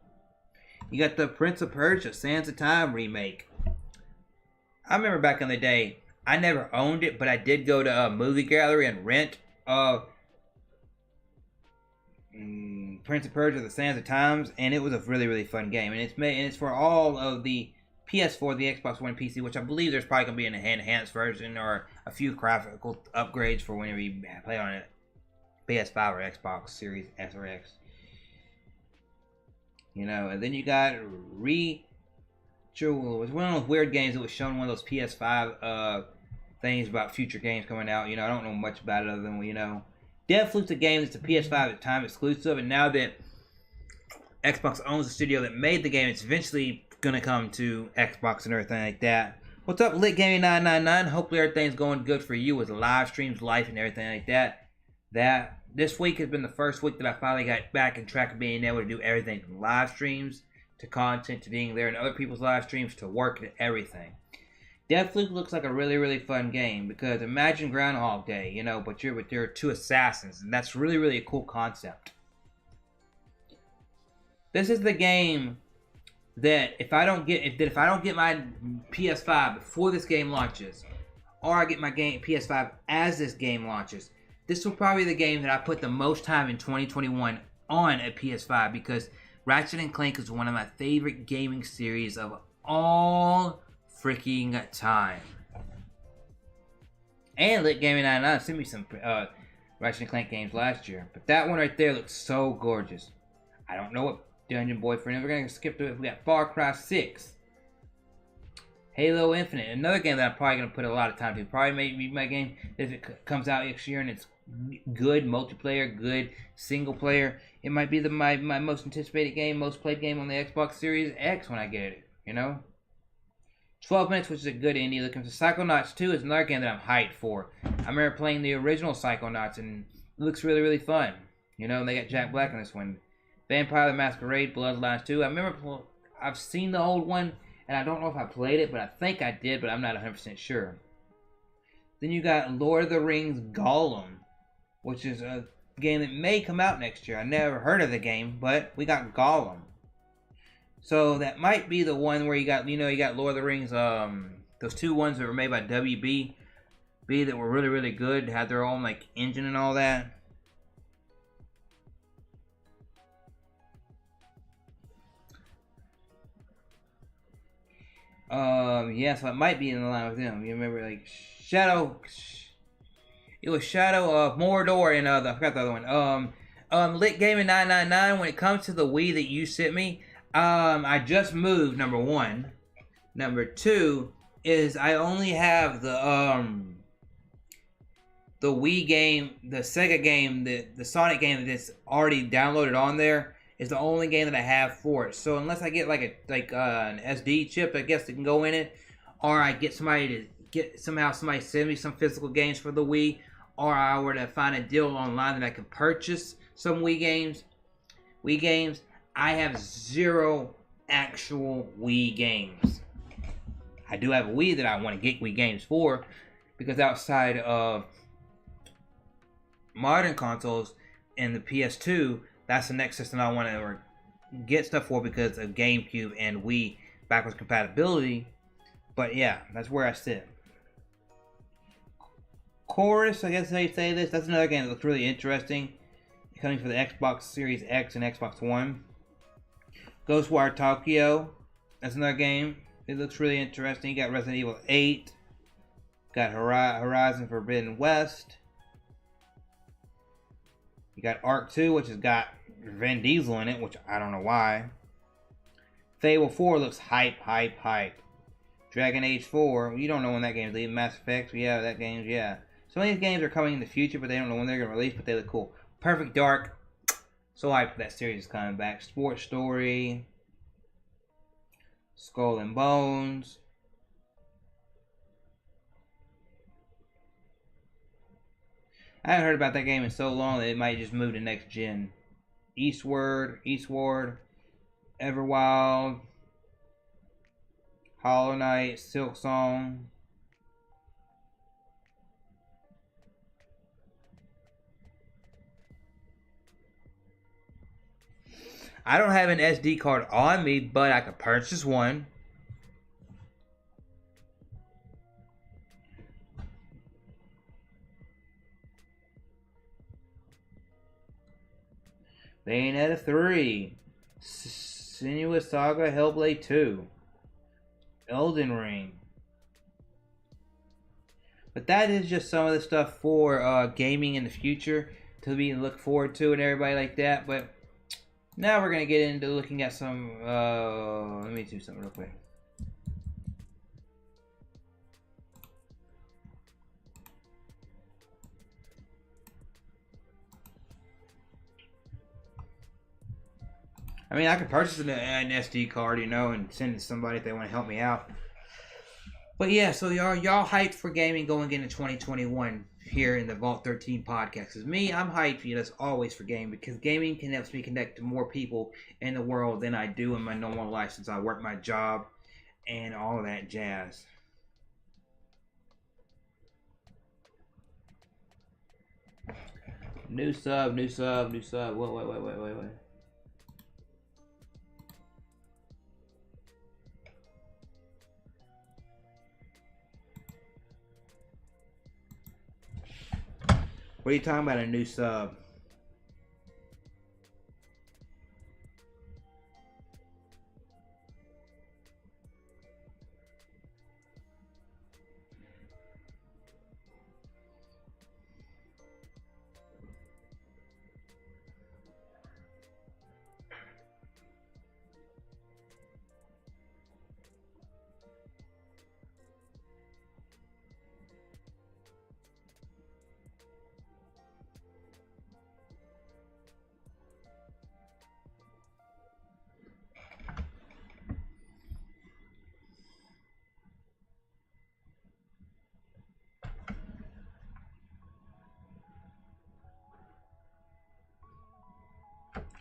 You got the Prince of Persia Sands of Time remake. I remember back in the day, I never owned it, but I did go to a movie gallery and rent Prince of Persia The Sands of Time, and it was a really fun game. And it's for all of the PS4, the Xbox One, PC, which I believe there's probably going to be an enhanced version or a few graphical upgrades for whenever you play on it. PS5 or Xbox Series S or X. And then you got Ritual. It was one of those weird games that was shown one of those PS5 things about future games coming out. I don't know much about it other than, Deathloop's a game that's a PS5 at the time exclusive, and now that Xbox owns the studio that made the game, it's eventually going to come to Xbox and everything like that. What's up, Lit Gaming 999? Hopefully everything's going good for you with live streams, life, and everything like that. This week has been the first week that I finally got back in track of being able to do everything from live streams to content to being there in other people's live streams to work to everything. Deathloop looks like a really fun game, because imagine Groundhog Day, but you're with your 2 assassins, and that's really a cool concept. This is the game that if I don't get my PS5 before this game launches, or I get my PS5 as this game launches, this will probably be the game that I put the most time in 2021 on a PS5, because Ratchet & Clank is one of my favorite gaming series of all freaking time. And Lit Gaming 99 sent me some Ratchet & Clank games last year, but that one right there looks so gorgeous. I don't know what Dungeon Boyfriend is. We're going to skip to it. We got Far Cry 6. Halo Infinite, another game that I'm probably going to put a lot of time to. Probably maybe my game if it comes out next year and it's good multiplayer, good single player. It might be my most anticipated game, most played game on the Xbox Series X when I get it, 12 Minutes, which is a good indie. Looking for Psychonauts 2 is another game that I'm hyped for. I remember playing the original Psychonauts, and it looks really fun. They got Jack Black in this one. Vampire the Masquerade Bloodlines 2. I've seen the old one, and I don't know if I played it, but I think I did, but I'm not 100% sure. Then you got Lord of the Rings Gollum, which is a game that may come out next year. I never heard of the game, but we got Gollum. So that might be the one where you got Lord of the Rings, those 2 ones that were made by WB that were really good, had their own engine and all that. So it might be in the line with them. You remember Shadow? It was Shadow of Mordor and I forgot the other one. Lit Gaming 999. When it comes to the Wii that you sent me, I just moved. Number 1. Number 2 is I only have the Wii game, the Sega game, the Sonic game that's already downloaded on there, is the only game that I have for it. So unless I get an SD chip, I guess that can go in it, or I get somebody send me some physical games for the Wii, or I were to find a deal online that I could purchase some Wii games, I have 0 actual Wii games. I do have a Wii that I want to get Wii games for, because outside of modern consoles and the PS2, that's the next system I want to get stuff for because of GameCube and Wii backwards compatibility. But yeah, that's where I sit. Chorus, I guess they say this. That's another game that looks really interesting. Coming for the Xbox Series X and Xbox One. Ghostwire Tokyo. That's another game. It looks really interesting. You got Resident Evil 8. Got Horizon Forbidden West. You got Ark 2, which has got Vin Diesel in it, which I don't know why. Fable 4 looks hype. Dragon Age 4, you don't know when that game's leaving. Mass Effect, yeah, that game's, yeah. Some of these games are coming in the future, but they don't know when they're going to release, but they look cool. Perfect Dark, so hyped that series is coming back. Sports Story, Skull and Bones. I haven't heard about that game in so long that it might just move to next gen. Eastward, Everwild, Hollow Knight, Silk Song. I don't have an SD card on me, but I could purchase one. Bayonetta 3, Sinuous Saga, Hellblade 2, Elden Ring. But that is just some of the stuff for gaming in the future to be look forward to and everybody like that. But now we're gonna get into looking at some. Let me do something real quick. I mean, I could purchase an SD card, you know, and send it to somebody if they want to help me out. But yeah, so y'all hyped for gaming going into 2021 here in the Vault 13 podcast. Because me, I'm hyped, as always, for gaming, because gaming can help me connect to more people in the world than I do in my normal life since I work my job and all of that jazz. New sub. Wait. What are you talking about, a new sub?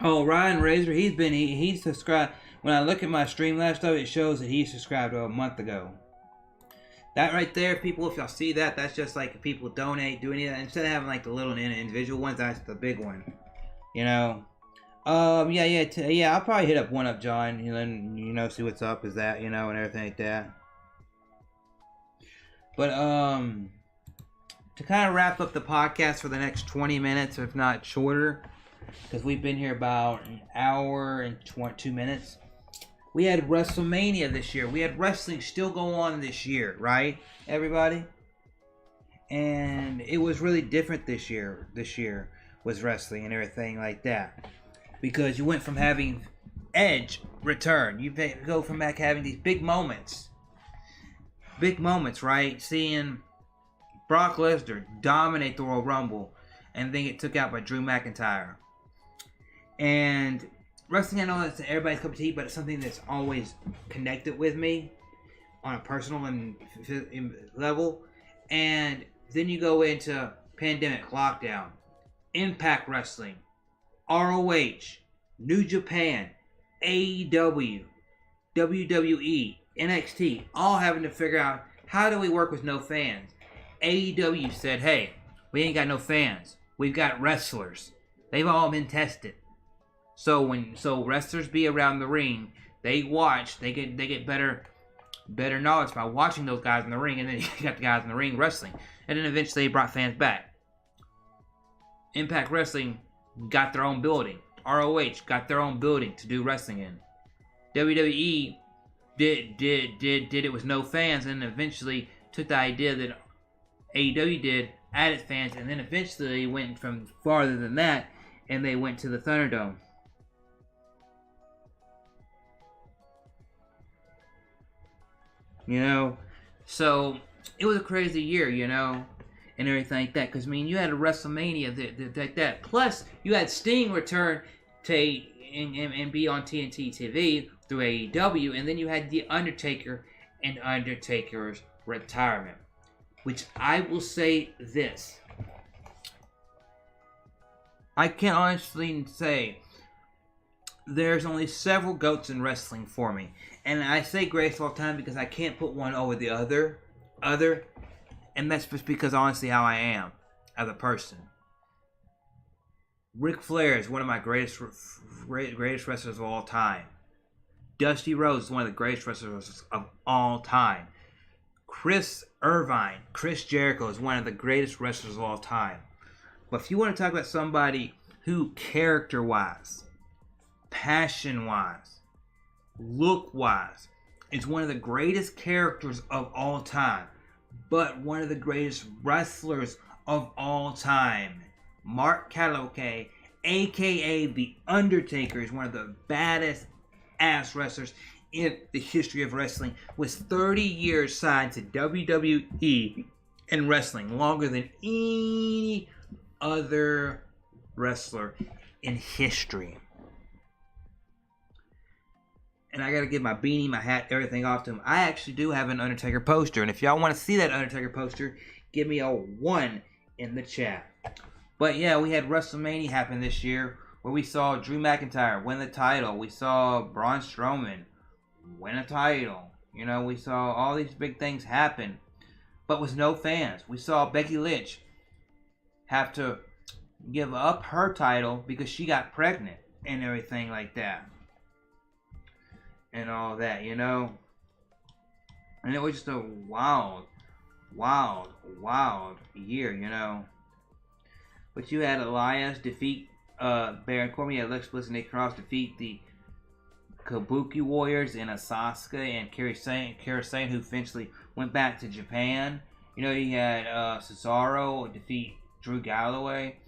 Oh, Ryan Razor, he's subscribed. When I look at my Streamlabs stuff, it shows that he subscribed a month ago. That right there, people, if y'all see that, that's just like people donate, do any of that. Instead of having like the little individual ones, that's the big one. You know? Yeah, I'll probably hit up One Up John, and see what's up, is that, and everything like that. But, to kind of wrap up the podcast for the next 20 minutes, if not shorter, because we've been here about an hour and 22 minutes. We had WrestleMania this year. We had wrestling still go on this year, right, everybody? And it was really different this year. This year was wrestling and everything like that. Because you went from having Edge return. You go from back having these big moments. Big moments, right? Seeing Brock Lesnar dominate the Royal Rumble and then get took out by Drew McIntyre. And wrestling, I know that's everybody's cup of tea, but it's something that's always connected with me on a personal and level. And then you go into pandemic, lockdown, Impact Wrestling, ROH, New Japan, AEW, WWE, NXT, all having to figure out how do we work with no fans. AEW said, hey, we ain't got no fans. We've got wrestlers. They've all been tested. So wrestlers be around the ring, they watch, they get better knowledge by watching those guys in the ring, and then you got the guys in the ring wrestling. And then eventually they brought fans back. Impact Wrestling got their own building. ROH got their own building to do wrestling in. WWE did it with no fans, and then eventually took the idea that AEW did, added fans, and then eventually they went from farther than that, and they went to the Thunderdome. You know, so it was a crazy year, you know, and everything like that. Because, I mean, you had a WrestleMania like that. Plus, you had Sting return to and be on TNT TV through AEW. And then you had The Undertaker and Undertaker's retirement. Which I will say this. I can honestly say there's only several GOATs in wrestling for me. And I say greatest all time because I can't put one over the other. And that's just because honestly how I am as a person. Ric Flair is one of my greatest wrestlers of all time. Dusty Rhodes is one of the greatest wrestlers of all time. Chris Jericho is one of the greatest wrestlers of all time. But if you want to talk about somebody who character-wise, passion-wise, look-wise, is one of the greatest characters of all time, but one of the greatest wrestlers of all time, Mark Calloway, aka The Undertaker, is one of the baddest ass wrestlers in the history of wrestling, was 30 years signed to WWE and wrestling, longer than any other wrestler in history. And I gotta get my beanie, my hat, everything off to him. I actually do have an Undertaker poster, and if y'all want to see that Undertaker poster, give me a 1 in the chat. But yeah, we had WrestleMania happen this year, where we saw Drew McIntyre win the title. We saw Braun Strowman win a title. You know, we saw all these big things happen, but with no fans. We saw Becky Lynch have to give up her title because she got pregnant and everything like that. And all that, you know. And it was just a wild year, you know. But you had Elias defeat Baron Corbin. You had Lex Bliss and Nick Cross defeat the Kabuki Warriors and Asuka and Kairi Sane, who eventually went back to Japan. You know, you had Cesaro defeat Drew Galloway.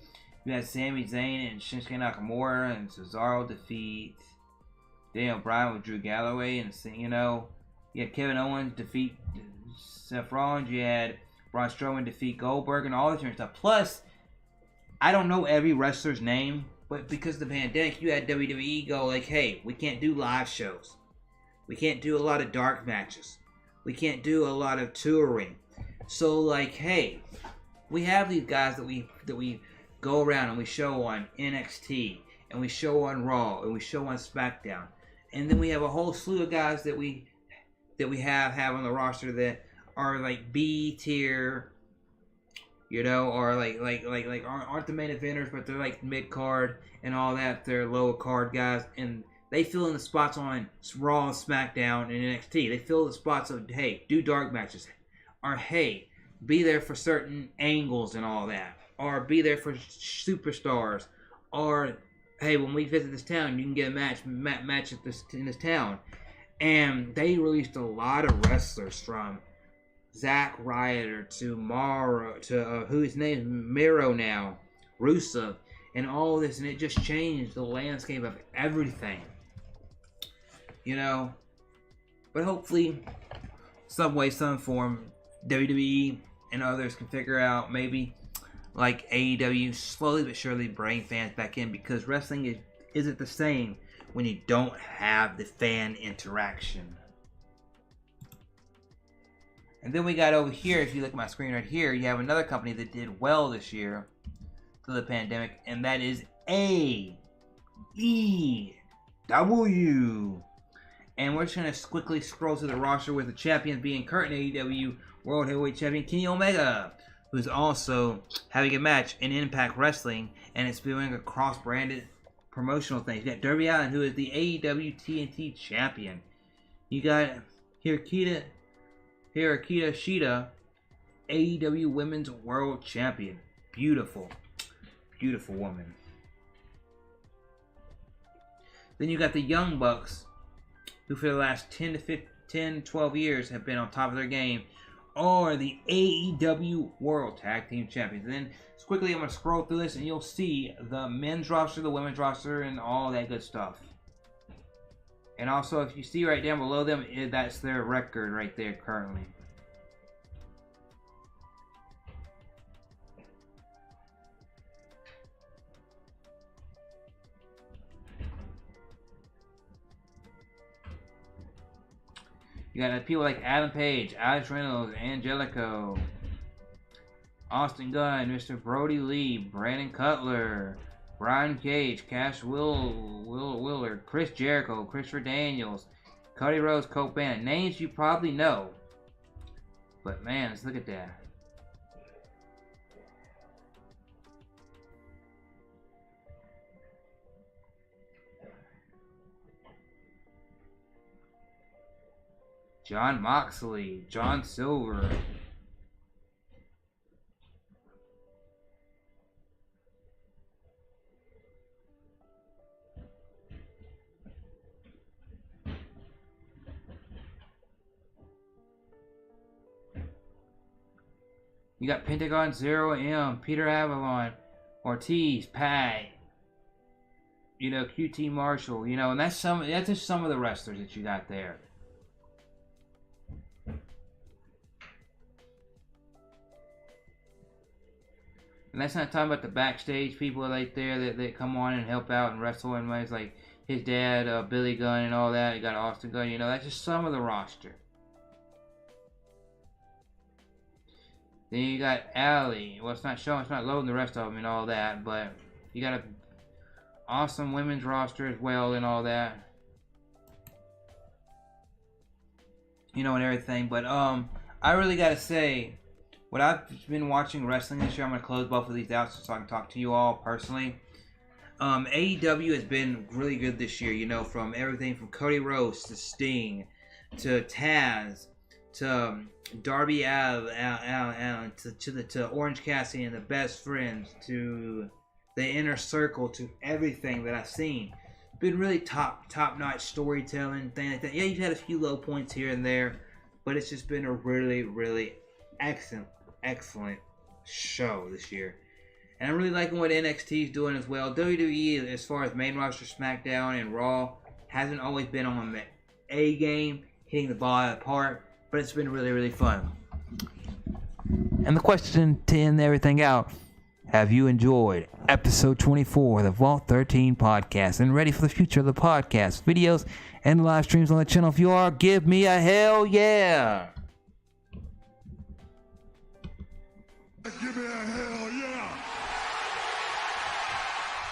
You had Sami Zayn and Shinsuke Nakamura, and Cesaro defeat Daniel Bryan with Drew Galloway. And, you know, you had Kevin Owens defeat Seth Rollins. You had Braun Strowman defeat Goldberg and all this different stuff. Plus, I don't know every wrestler's name, but because of the pandemic, you had WWE go like, hey, we can't do live shows. We can't do a lot of dark matches. We can't do a lot of touring. So, like, hey, we have these guys that we go around and we show on NXT, and we show on Raw, and we show on SmackDown. And then we have a whole slew of guys that we have on the roster that are like B tier, you know, or like aren't the main eventers, but they're like mid card and all that. They're lower card guys, and they fill in the spots on Raw, SmackDown, and NXT. They fill the spots of, hey, do dark matches, or hey, be there for certain angles and all that, or be there for superstars, or hey, when we visit this town, you can get a match in this town. And they released a lot of wrestlers, from Zack Ryder to Mara to whose name is Miro now, Rusev, and all this, and it just changed the landscape of everything. You know, but hopefully, some way, some form, WWE and others can figure out, maybe like AEW, slowly but surely bring fans back in, because wrestling isn't the same when you don't have the fan interaction. And then we got over here, if you look at my screen right here, you have another company that did well this year through the pandemic, and that is AEW. And we're just going to quickly scroll through the roster with the champions being current AEW World Heavyweight Champion Kenny Omega, who's also having a match in Impact Wrestling, and it's doing a cross-branded promotional thing. You got Darby Allin, who is the AEW TNT Champion. You got Hikaru Shida, AEW Women's World Champion. Beautiful. Beautiful woman. Then you got the Young Bucks, who for the last 12 years have been on top of their game, are the AEW World Tag Team Champions. And then quickly I'm going to scroll through this and you'll see the men's roster, the women's roster, and all that good stuff. And also, if you see right down below them, that's their record right there currently. You got people like Adam Page, Alex Reynolds, Angelico, Austin Gunn, Mr. Brody Lee, Brandon Cutler, Brian Cage, Cash Willard, Chris Jericho, Christopher Daniels, Cody Rhodes, Colt Bennett. Names you probably know. But man, let's look at that. John Moxley, John Silver. You got Pentagon, Zero M, Peter Avalon, Ortiz, Pat, you know, QT Marshall, you know, and that's just some of the wrestlers that you got there. And that's not talking about the backstage people right there that come on and help out and wrestle, and ways like his dad, Billy Gunn, and all that. You got Austin Gunn, you know, that's just some of the roster. Then you got Allie. Well, it's not showing, it's not loading the rest of them and all that, but you got a awesome women's roster as well and all that. You know, and everything. But I really gotta say, what I've been watching wrestling this year, I'm gonna close both of these out so I can talk to you all personally. AEW has been really good this year, you know, from everything from Cody Rhodes to Sting to Taz to Darby Allin to Orange Cassidy and the Best Friends to the Inner Circle to everything that I've seen. Been really top-notch storytelling, thing like that. Yeah, you've had a few low points here and there, but it's just been a really excellent show this year. And I'm really liking what NXT is doing as well. WWE, as far as main roster, SmackDown, and Raw, hasn't always been on the A game, hitting the ball out of the park, but it's been really fun. And the question to end everything out, have you enjoyed episode 24 of the Vault 13 podcast and ready for the future of the podcast, videos, and live streams on the channel? If you are, give me a hell yeah! Give me a hell yeah!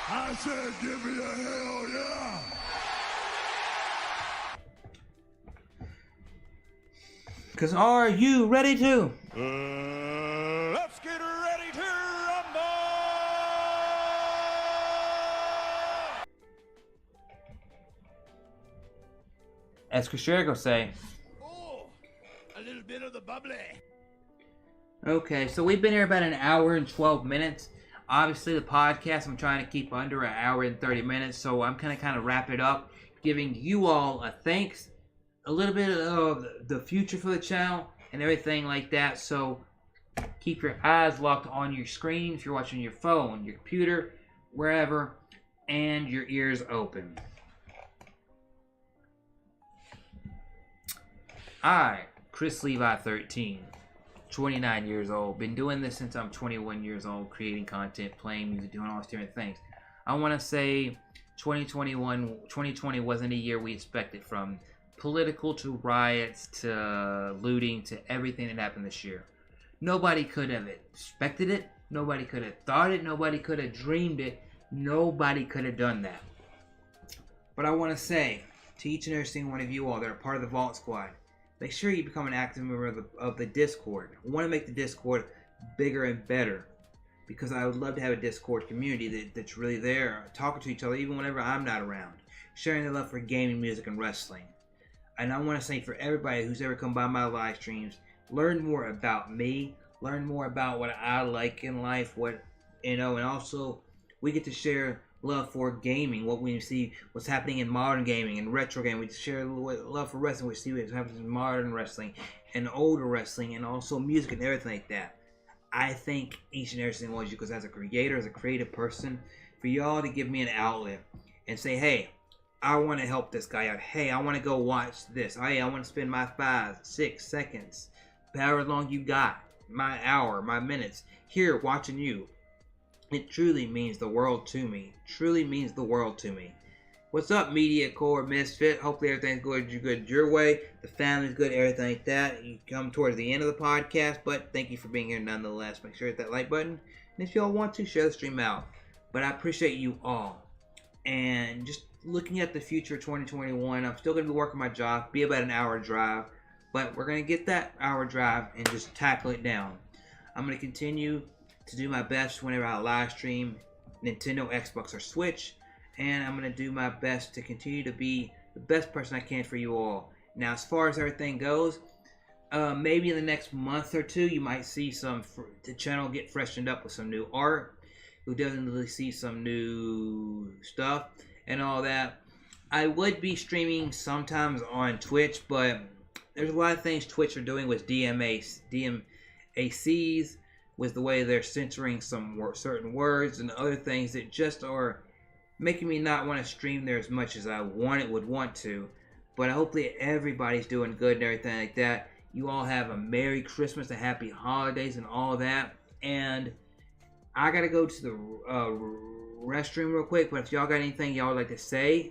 I said give me a hell yeah! Because are you ready to? Let's get ready to rumble! As Chris Jericho say. Oh, a little bit of the bubbly. Okay, so we've been here about an hour and 12 minutes. Obviously, the podcast I'm trying to keep under an hour and 30 minutes, so I'm going to kind of wrap it up, giving you all a thanks, a little bit of the future for the channel, and everything like that. So keep your eyes locked on your screen if you're watching your phone, your computer, wherever, and your ears open. I, Chrislevi13, 29 years old, been doing this since I'm 21 years old, creating content, playing music, doing all these different things. I want to say 2020 wasn't a year we expected, from political to riots to looting to everything that happened this year. Nobody could have expected it. Nobody could have thought it. Nobody could have dreamed it. Nobody could have done that. But I want to say to each and every single one of you all that are part of the Vault Squad, make sure you become an active member of the Discord. I want to make the Discord bigger and better, because I would love to have a Discord community that's really there, talking to each other, even whenever I'm not around, sharing their love for gaming, music, and wrestling. And I want to say, for everybody who's ever come by my live streams, learn more about me, learn more about what I like in life, and also we get to share love for gaming, what we see, what's happening in modern gaming and retro gaming. We share love for wrestling, we see what's happening in modern wrestling and older wrestling, and also music and everything like that. I thank each and every single one of you, because as a creator, as a creative person, for y'all to give me an outlet and say, hey, I want to help this guy out. Hey, I want to go watch this. Hey, I want to spend my 5, 6 seconds, however long you got, my hour, my minutes, here watching you. It truly means the world to me. Truly means the world to me. What's up, Media Core Misfit? Hopefully everything's good your way. The family's good, everything like that. You come towards the end of the podcast, but thank you for being here nonetheless. Make sure to hit that like button. And if y'all want to, share the stream out. But I appreciate you all. And just looking at the future of 2021, I'm still going to be working my job. Be about an hour drive. But we're going to get that hour drive and just tackle it down. I'm going to continue to do my best whenever I live stream Nintendo, Xbox, or Switch, and I'm going to do my best to continue to be the best person I can for you all. Now, as far as everything goes, maybe in the next month or two, you might see the channel get freshened up with some new art. You'll definitely see some new stuff and all that. I would be streaming sometimes on Twitch, but there's a lot of things Twitch are doing with DMACs, with the way they're censoring some certain words and other things that just are making me not want to stream there as much as I would want to. But hopefully everybody's doing good and everything like that. You all have a Merry Christmas, a Happy Holidays, and all that. And I gotta go to the restroom real quick. But if y'all got anything y'all would like to say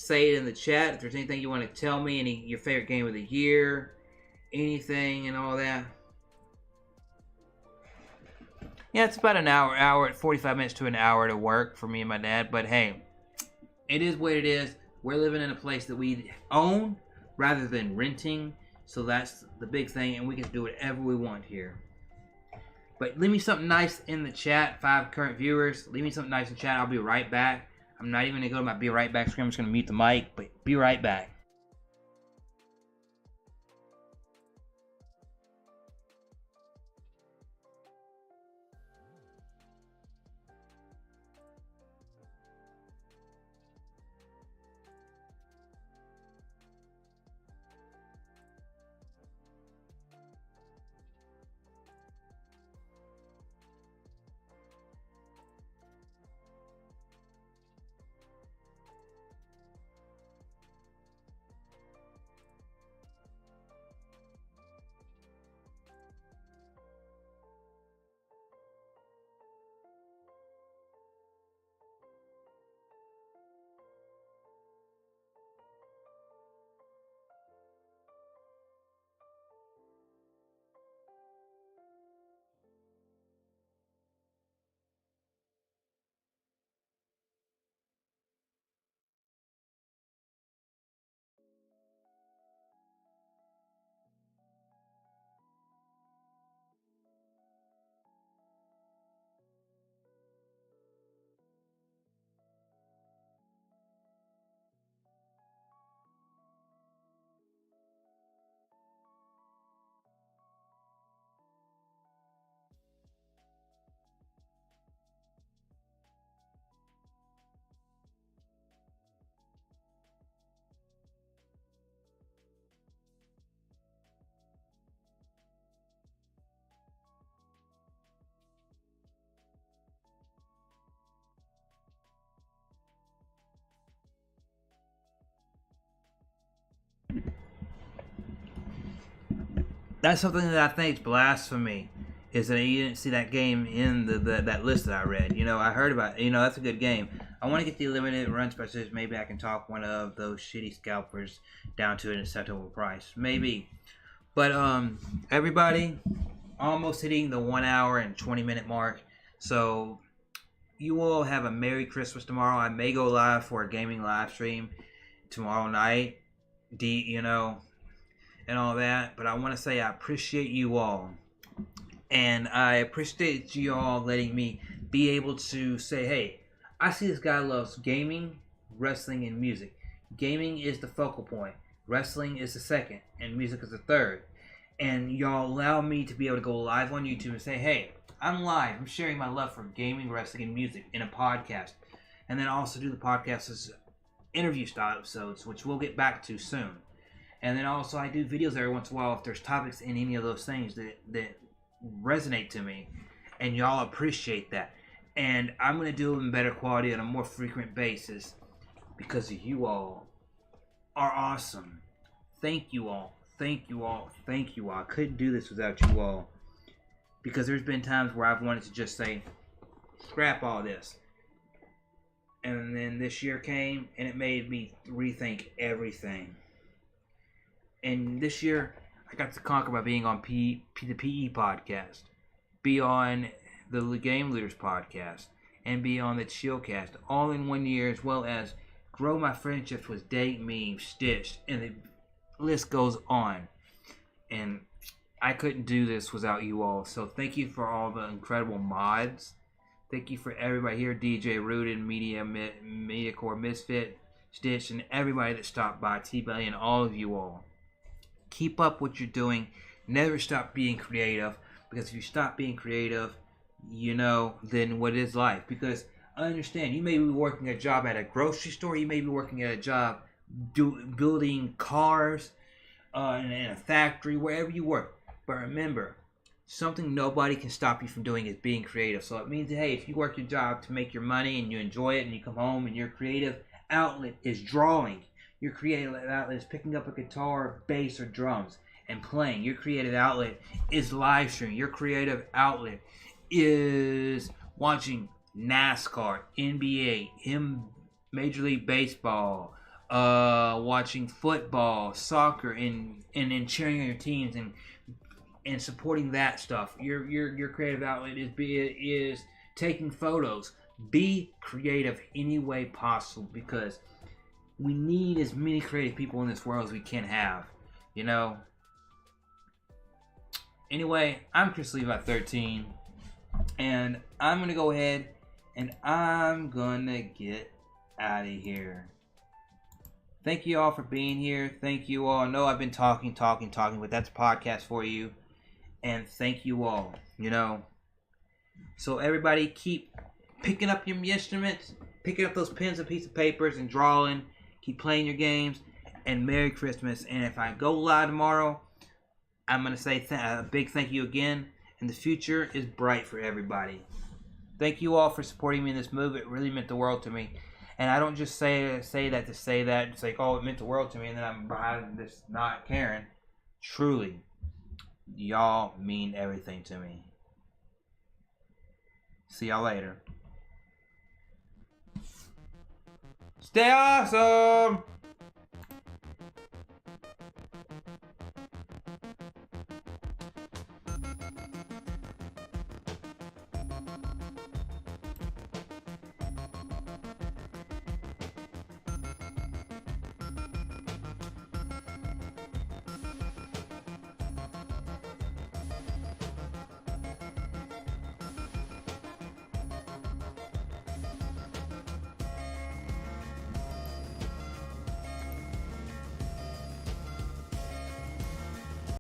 it in the chat. If there's anything you want to tell me, your favorite game of the year, anything and all that. Yeah, it's about an hour, 45 minutes to an hour to work for me and my dad. But hey, it is what it is. We're living in a place that we own rather than renting. So that's the big thing, and we can do whatever we want here. But leave me something nice in the chat, 5 current viewers. Leave me something nice in the chat. I'll be right back. I'm not even going to go to my be right back screen. I'm just going to mute the mic, but be right back. That's something that I think is blasphemy, is that you didn't see that game in that list that I read. I heard about it. That's a good game. I want to get the limited run specials. Maybe I can talk one of those shitty scalpers down to an acceptable price. Maybe. But everybody, almost hitting the 1 hour and 20-minute mark. So you all have a Merry Christmas tomorrow. I may go live for a gaming live stream tomorrow night. And all that. But I want to say I appreciate you all. And I appreciate you all letting me be able to say, hey, I see this guy loves gaming, wrestling, and music. Gaming is the focal point. Wrestling is the second. And music is the third. And y'all allow me to be able to go live on YouTube and say, hey, I'm live. I'm sharing my love for gaming, wrestling, and music in a podcast. And then also do the podcast as interview style episodes, which we'll get back to soon. And then also I do videos every once in a while if there's topics in any of those things that resonate to me, and y'all appreciate that. And I'm going to do them in better quality on a more frequent basis because you all are awesome. Thank you all. Thank you all. Thank you all. I couldn't do this without you all, because there's been times where I've wanted to just say, scrap all this. And then this year came and it made me rethink everything. And this year I got to conquer by being on the PE podcast, be on the Game Leaders podcast, and be on the Chillcast, all in 1 year, as well as grow my friendships with Date Meme, Stitched, and the list goes on. And I couldn't do this without you all. So thank you for all the incredible mods. Thank you for everybody here, DJ Rooted, MediaCore Misfit, Stitch, and everybody that stopped by, T-Belly, and all of you all. Keep up what you're doing. Never stop being creative, because if you stop being creative, then what is life? Because I understand, you may be working a job at a grocery store, you may be working at a job building cars in a factory, wherever you work. But remember, something nobody can stop you from doing is being creative. So it means that, hey, if you work your job to make your money and you enjoy it and you come home and your creative outlet is drawing, your creative outlet is picking up a guitar, bass, or drums and playing. Your creative outlet is live streaming. Your creative outlet is watching NASCAR, NBA, Major League Baseball, watching football, soccer, and cheering on your teams and supporting that stuff. Your creative outlet is taking photos. Be creative any way possible, because we need as many creative people in this world as we can have, Anyway, I'm Chrislevi13, and I'm going to go ahead and I'm going to get out of here. Thank you all for being here. Thank you all. I know I've been talking, but that's a podcast for you. And thank you all, So everybody, keep picking up your instruments, picking up those pens and pieces of papers and drawing. Keep playing your games, and Merry Christmas. And if I go live tomorrow, I'm going to say a big thank you again. And the future is bright for everybody. Thank you all for supporting me in this move. It really meant the world to me. And I don't just say that to say that. It's like, oh, it meant the world to me, and then I'm behind this not caring. Truly, y'all mean everything to me. See y'all later. Stay awesome!